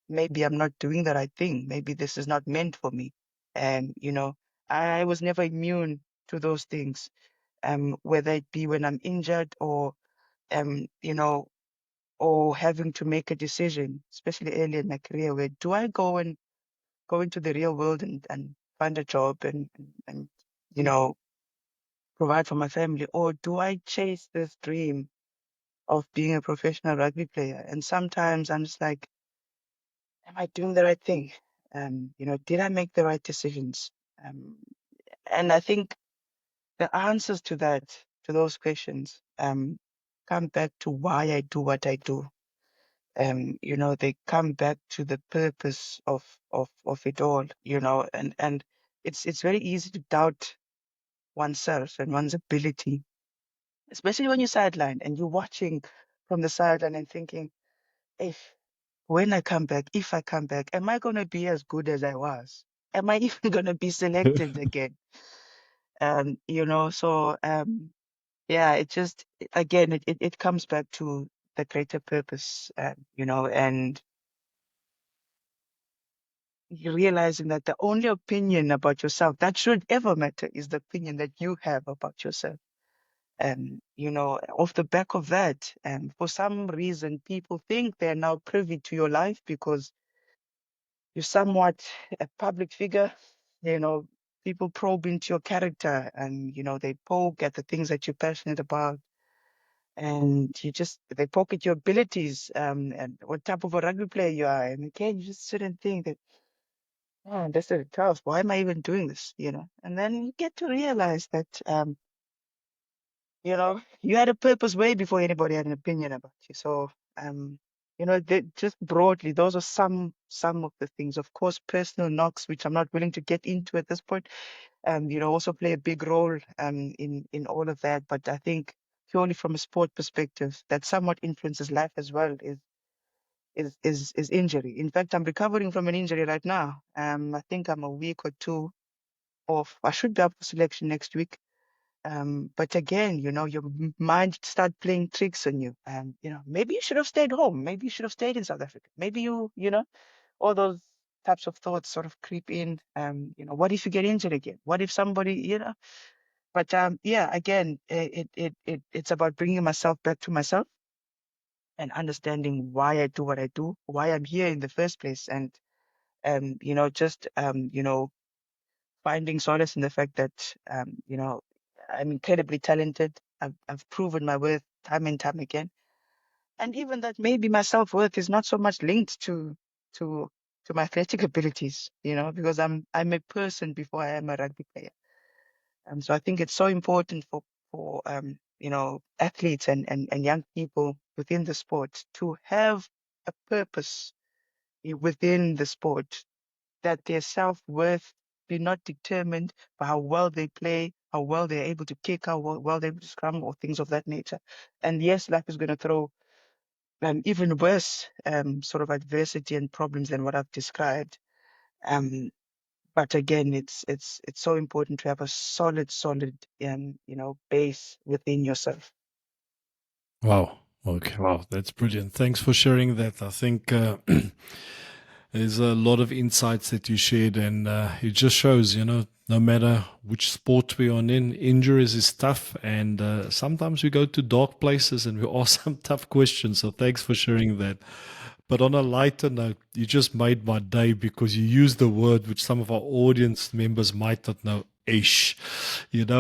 I'm not doing the right thing. Maybe this is not meant for me. And I was never immune to those things, whether it be when I'm injured um, you know, or having to make a decision, especially early in my career, where do I go into the real world and find a job and you know, provide for my family, or do I chase this dream of being a professional rugby player? And sometimes I'm just like, am I doing the right thing? Did I make the right decisions? Um, and I think the answers to those questions, come back to why I do what I do. They come back to the purpose of it all, and it's very easy to doubt oneself and one's ability, especially when you're sidelined and you're watching from the sideline and thinking, if when I come back, if I come back, am I gonna be as good as I was? Am I even gonna be selected again? So yeah, it just, again, it comes back to the greater purpose, and you realizing that the only opinion about yourself that should ever matter is the opinion that you have about yourself. Off the back of that, for some reason, people think they're now privy to your life because you're somewhat a public figure. People probe into your character and, they poke at the things that you're passionate about. And they poke at your abilities, and what type of a rugby player you are. And again, you just sit and think that, oh, this is tough. Why am I even doing this? And then you get to realize that, you had a purpose way before anybody had an opinion about you. So, just broadly, those are some of the things. Of course, personal knocks, which I'm not willing to get into at this point, also play a big role in all of that. But I think purely from a sport perspective, that somewhat influences life as well is injury. In fact, I'm recovering from an injury right now. I think I'm a week or two off. I should be up for selection next week. But again, your mind start playing tricks on you. And, maybe you should have stayed home. Maybe you should have stayed in South Africa. Maybe all those types of thoughts sort of creep in. What if you get injured again? What if somebody. But yeah, again, it's about bringing myself back to myself and understanding why I do what I do, why I'm here in the first place, and just finding solace in the fact that I'm incredibly talented. I've proven my worth time and time again, and even that maybe my self-worth is not so much linked to to my athletic abilities, because I'm a person before I am a rugby player. So I think it's so important for athletes and young people within the sport to have a purpose within the sport, that their self-worth be not determined by how well they play, how well they're able to kick, how well they're able to scrum, or things of that nature. And yes, life is going to throw even worse sort of adversity and problems than what I've described. But again, it's so important to have a solid base within yourself. Wow. Okay. Wow. That's brilliant. Thanks for sharing that. I think there's a lot of insights that you shared, and it just shows, no matter which sport we are in, injuries is tough, and sometimes we go to dark places and we ask some tough questions. So thanks for sharing that. But on a lighter note, you just made my day because you used the word which some of our audience members might not know. Ish, Ish.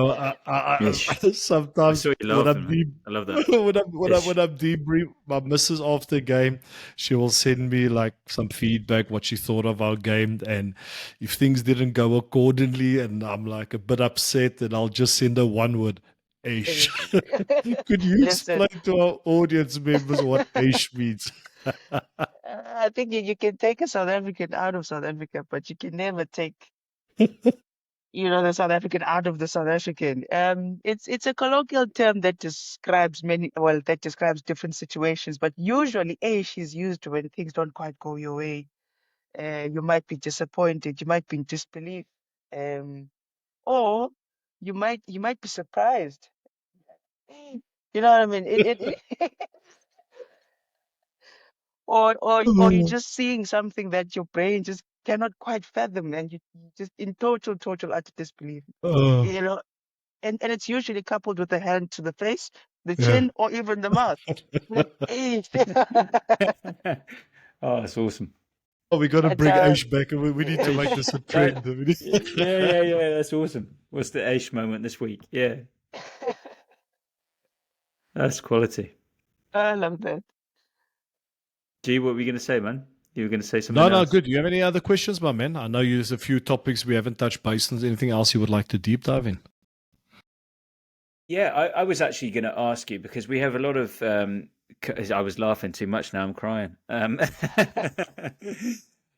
I sometimes saw you when laughing, I'm man. deep, I love that. when Ish. I'm debrief my missus after the game, she will send me like some feedback, what she thought of our game, and if things didn't go accordingly, and I'm like a bit upset, and I'll just send her one word, ish. Ish. Could you Listen, explain to our audience members what ish means? I think you can take a South African out of South Africa, but you can never take the South African out of the South African. It's a colloquial term that describes that describes different situations, but usually ish is used when things don't quite go your way. You might be disappointed, you might be in disbelief, or you might be surprised. You know what I mean? It or you're just seeing something that your brain just cannot quite fathom, and you just in total utter disbelief. Oh, You know, and it's usually coupled with a hand to the face, the yeah. chin, or even the mouth. Like, "Eh." Oh, that's awesome. Oh, we got to But bring Aish back, and we need to make Ish. this a That, trend. yeah. That's awesome. What's the Ish moment this week? Yeah, that's quality. I love that. Gee, what were you going to say, man? You were going to say No, something no, else. good. Do you have any other questions, my man? I know there's a few topics we haven't touched base on. Anything else you would like to deep dive in? Yeah, I was actually going to ask you because we have a lot of. I was laughing too much. Now I'm crying.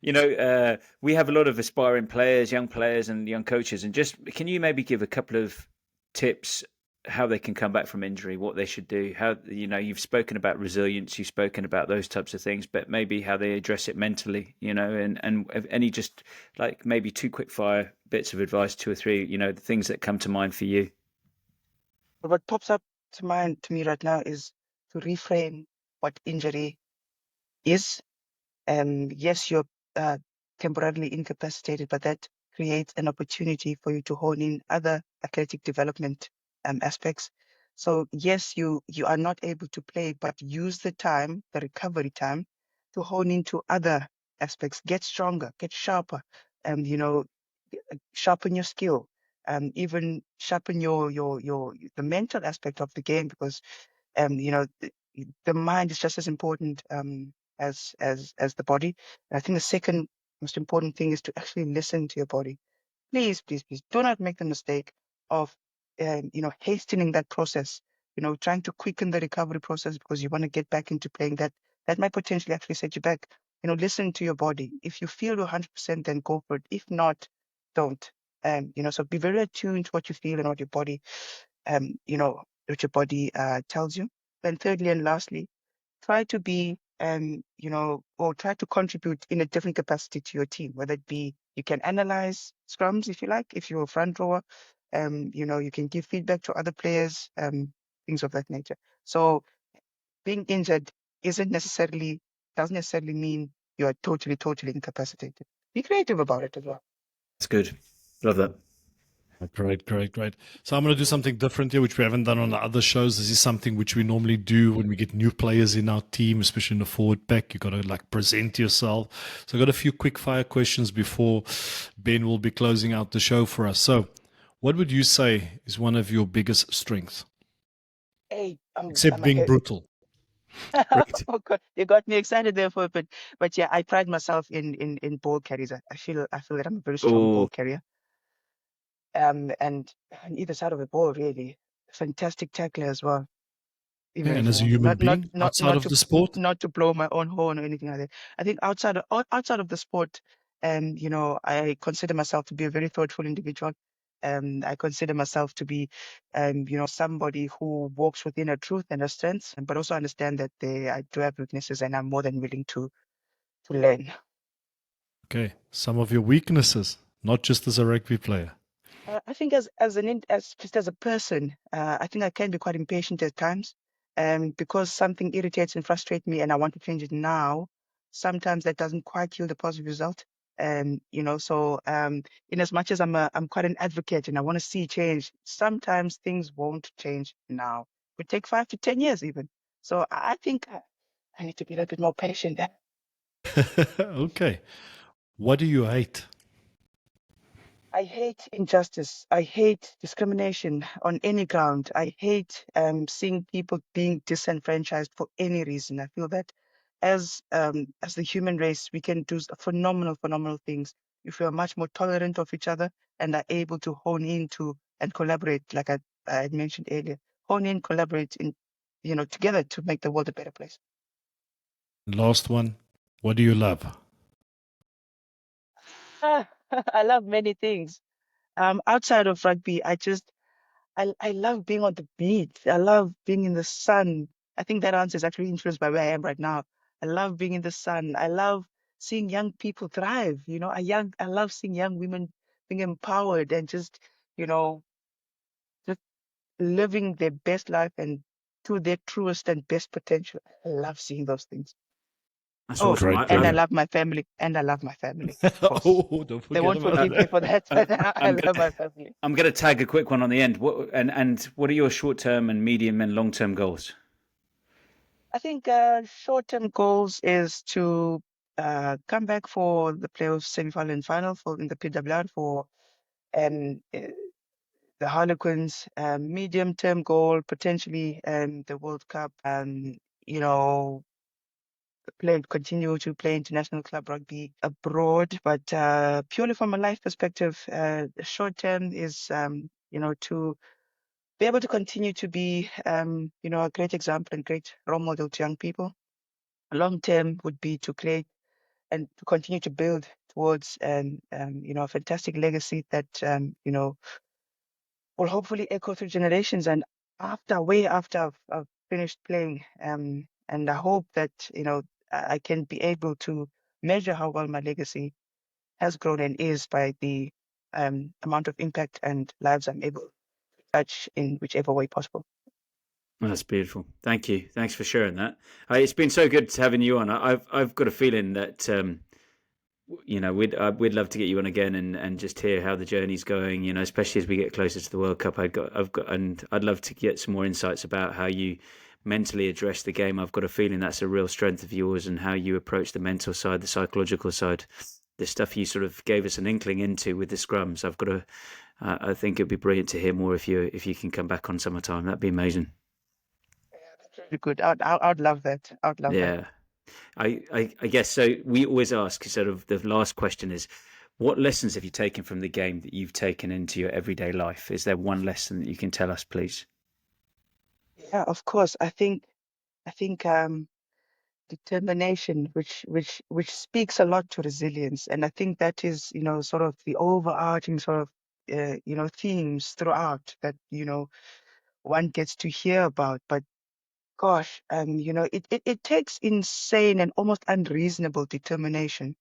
We have a lot of aspiring players, and young coaches. And just can you maybe give a couple of tips how they can come back from injury, what they should do? How you've spoken about resilience, you've spoken about those types of things, but maybe how they address it mentally. And any just like maybe two quick fire bits of advice, two or three. The things that come to mind for you. But what pops up to mind to me right now is to reframe what injury is. Yes, you're uh, temporarily incapacitated, but that creates an opportunity for you to hone in other athletic development aspects. So yes, you are not able to play, but use the time, the recovery time, to hone into other aspects. Get stronger, get sharper, sharpen your skill, even sharpen your the mental aspect of the game, because the mind is just as important as the body. And I think the second most important thing is to actually listen to your body. Please, please, please do not make the mistake of hastening that process, trying to quicken the recovery process because you want to get back into playing. That might potentially actually set you back. Listen to your body. If you feel you're 100%, then go for it. If not, don't. So be very attuned to what you feel and what your body tells you. And thirdly and lastly, try to be, or try to contribute in a different capacity to your team, whether it be you can analyze scrums if you like, if you're a front rower, you can give feedback to other players, things of that nature. So being injured doesn't necessarily mean you are totally incapacitated. Be creative about it as well. That's good. Love that. Great, great, great. So I'm going to do something different here, which we haven't done on the other shows. This is something which we normally do when we get new players in our team, especially in the forward pack. You got to present yourself. So I got a few quick fire questions before Ben will be closing out the show for us. So, what would you say is one of your biggest strengths, Hey, except being brutal? Great. Oh God, you got me excited there for a bit. But yeah, I pride myself in ball carries. I feel that I'm a very strong ball Oh, carrier. And on either side of the ball, really, fantastic tackler as well. Yeah, Even and if you as a want, human being, outside of the sport, not to blow my own horn or anything like that. I think outside of the sport, I consider myself to be a very thoughtful individual. I consider myself to be, somebody who walks within a truth and a strength, but also understand that I do have weaknesses, and I'm more than willing to learn. okay, some of your weaknesses, not just as a rugby player. I think as just as a person, I think I can be quite impatient at times, because something irritates and frustrates me, and I want to change it now. Sometimes that doesn't quite yield a positive result. So in as much as I'm quite an advocate and I want to see change, sometimes things won't change now. It would take 5 to 10 years even. So I think I need to be a little bit more patient. Okay, what do you hate? I hate injustice. I hate discrimination on any ground. I hate seeing people being disenfranchised for any reason. I feel that as the human race, we can do phenomenal things if we are much more tolerant of each other and are able to hone into and collaborate, like I had mentioned earlier, hone in, collaborate together to make the world a better place. Last one, what do you love? I love many things. Outside of rugby, I love being on the beach. I love being in the sun. I think that answer is actually influenced by where I am right now. I love being in the sun. I love seeing young people thrive. I love seeing young women being empowered and you know, just living their best life and to their truest and best potential. I love seeing those things. that's Oh, awesome. Great, and I great. love my family. And I love my family, of course. Oh, don't They forget won't about forgive me that. for that, I'm, but I I'm love gonna my family. I'm gonna tag a quick one on the end. And what are your short term and medium and long term goals? I think short-term goals is to come back for the playoff semi-final and final for in the PWR for the Harlequins. Medium-term goal potentially the World Cup. You know, continue to play international club rugby abroad, but purely from a life perspective, the short-term is to be able to continue to be a great example and great role model to young people. Long term would be to create and to continue to build towards a fantastic legacy that will hopefully echo through generations and way after I've finished playing, and I hope that I can be able to measure how well my legacy has grown and is by the amount of impact and lives I'm able to touch in whichever way possible. That's beautiful. Thank you. Thanks for sharing that. It's been so good having you on. I've got a feeling that we'd love to get you on again and just hear how the journey's going. Especially as we get closer to the World Cup. And I'd love to get some more insights about how you mentally address the game. I've got a feeling that's a real strength of yours, and how you approach the mental side, the psychological side, the stuff you sort of gave us an inkling into with the scrums. I think it'd be brilliant to hear more if you can come back on summertime. That'd be amazing. That's really good. I'd love that. I'd love that. Yeah. I guess so. We always ask, sort of, the last question is, what lessons have you taken from the game that you've taken into your everyday life? Is there one lesson that you can tell us, please? Yeah, of course. I think determination, which speaks a lot to resilience, and I think that is, sort of the overarching sort of themes throughout that one gets to hear about. But gosh, it takes insane and almost unreasonable determination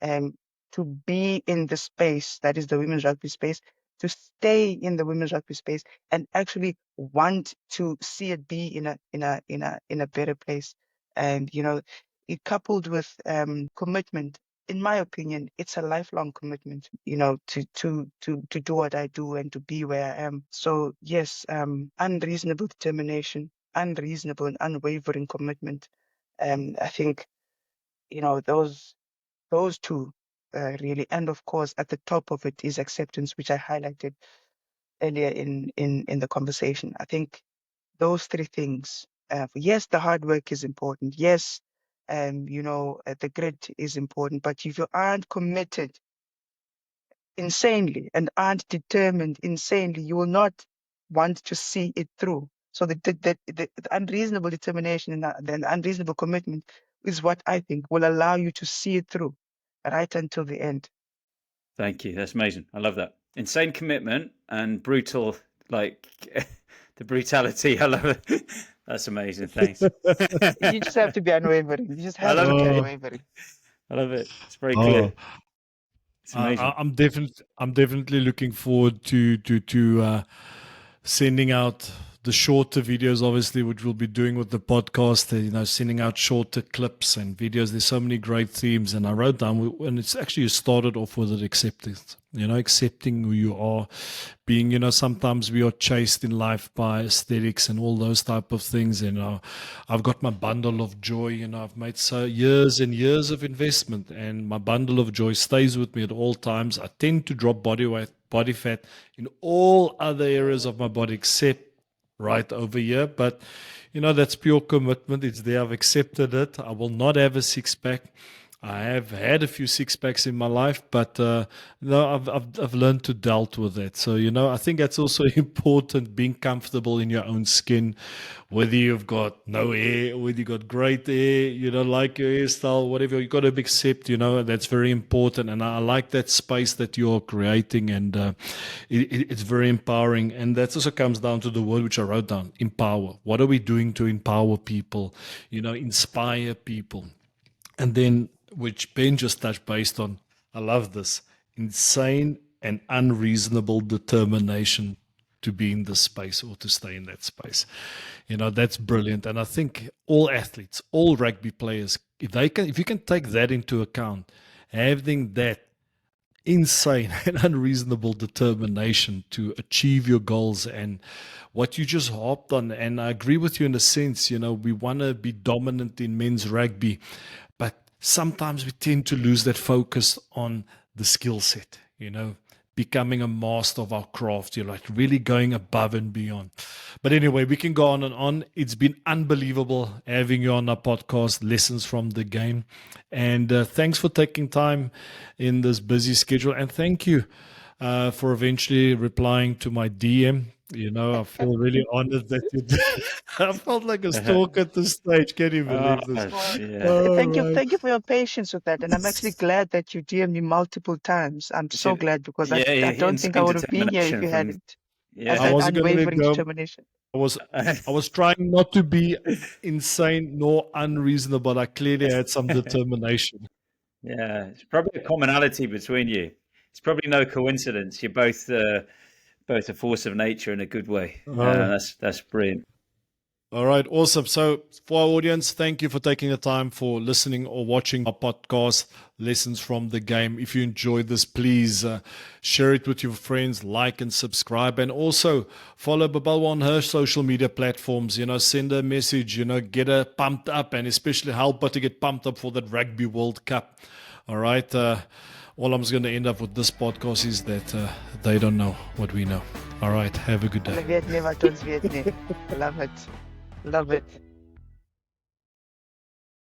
um, to be in the space that is the women's rugby space, to stay in the women's rugby space, and actually want to see it be in a better place. And it coupled with commitment. In my opinion, it's a lifelong commitment. To do what I do and to be where I am. So yes, unreasonable determination, unreasonable and unwavering commitment. I think those two really, and of course at the top of it is acceptance, which I highlighted earlier in the conversation. I think those three things, yes, the hard work is important, yes, the grit is important, but if you aren't committed insanely and aren't determined insanely, you will not want to see it through. So the unreasonable determination and the unreasonable commitment is what I think will allow you to see it through right until the end. Thank you. That's amazing. I love that. Insane commitment and brutal, like the brutality. I love it. That's amazing. Thanks. You just have to be unwavering. You just I have love to be Oh, it. unwavering. I love it. It's very oh, clear. It's amazing. I'm definitely looking forward to sending out the shorter videos, obviously, which we'll be doing with the podcast. Sending out shorter clips and videos. There's so many great themes, and I wrote down, and it's actually started off with it, acceptance. Accepting who you are, being. Sometimes we are chased in life by aesthetics and all those type of things. I've got my bundle of joy. I've made so years and years of investment, and my bundle of joy stays with me at all times. I tend to drop body weight, body fat in all other areas of my body except right over here. But that's pure commitment. It's there. I've accepted it. I will not have a six pack. I have had a few six packs in my life, but no, I've learned to dealt with it. So I think that's also important, being comfortable in your own skin, whether you've got no hair, whether you got great hair, you don't like your hairstyle, whatever. You got to accept. That's very important, and I like that space that you're creating, and it's very empowering. And that also comes down to the word which I wrote down: empower. What are we doing to empower people? Inspire people. And then, which Ben just touched based on, I love this: insane and unreasonable determination to be in this space or to stay in that space. That's brilliant. And I think all athletes, all rugby players, if you can take that into account, having that insane and unreasonable determination to achieve your goals and what you just harped on. And I agree with you in a sense, we want to be dominant in men's rugby, but sometimes we tend to lose that focus on the skill set, becoming a master of our craft, like really going above and beyond. But anyway, we can go on and on. It's been unbelievable having you on our podcast, Lessons from the Game. And thanks for taking time in this busy schedule. And thank you for eventually replying to my DM. I feel really honored that you did. I felt like a stalker at this stage. Can you Oh, believe this? Well, yeah. All thank you, right. thank you for your patience with that, and I'm actually glad that you DM'd me multiple times. I'm It's so glad because I yeah, I don't think I insane would have been here if determination you from hadn't had I yeah. that wasn't going to let unwavering go. determination. I was I was trying not to be insane nor unreasonable, but I clearly had some determination. Yeah, it's probably a commonality between you. It's probably no coincidence. You're both a force of nature in a good way. Uh, That's brilliant. All right, awesome. So for our audience, thank you for taking the time for listening or watching our podcast, Lessons from the Game. If you enjoyed this, please share it with your friends, like and subscribe, and also follow Babalwa on her social media platforms. Send her a message, get her pumped up, and especially help her to get pumped up for that Rugby World Cup. All right. All I'm going to end up with this podcast is that they don't know what we know. All right. Have a good day. Hulle weet nie wat ons weet nie. Love it. Love it.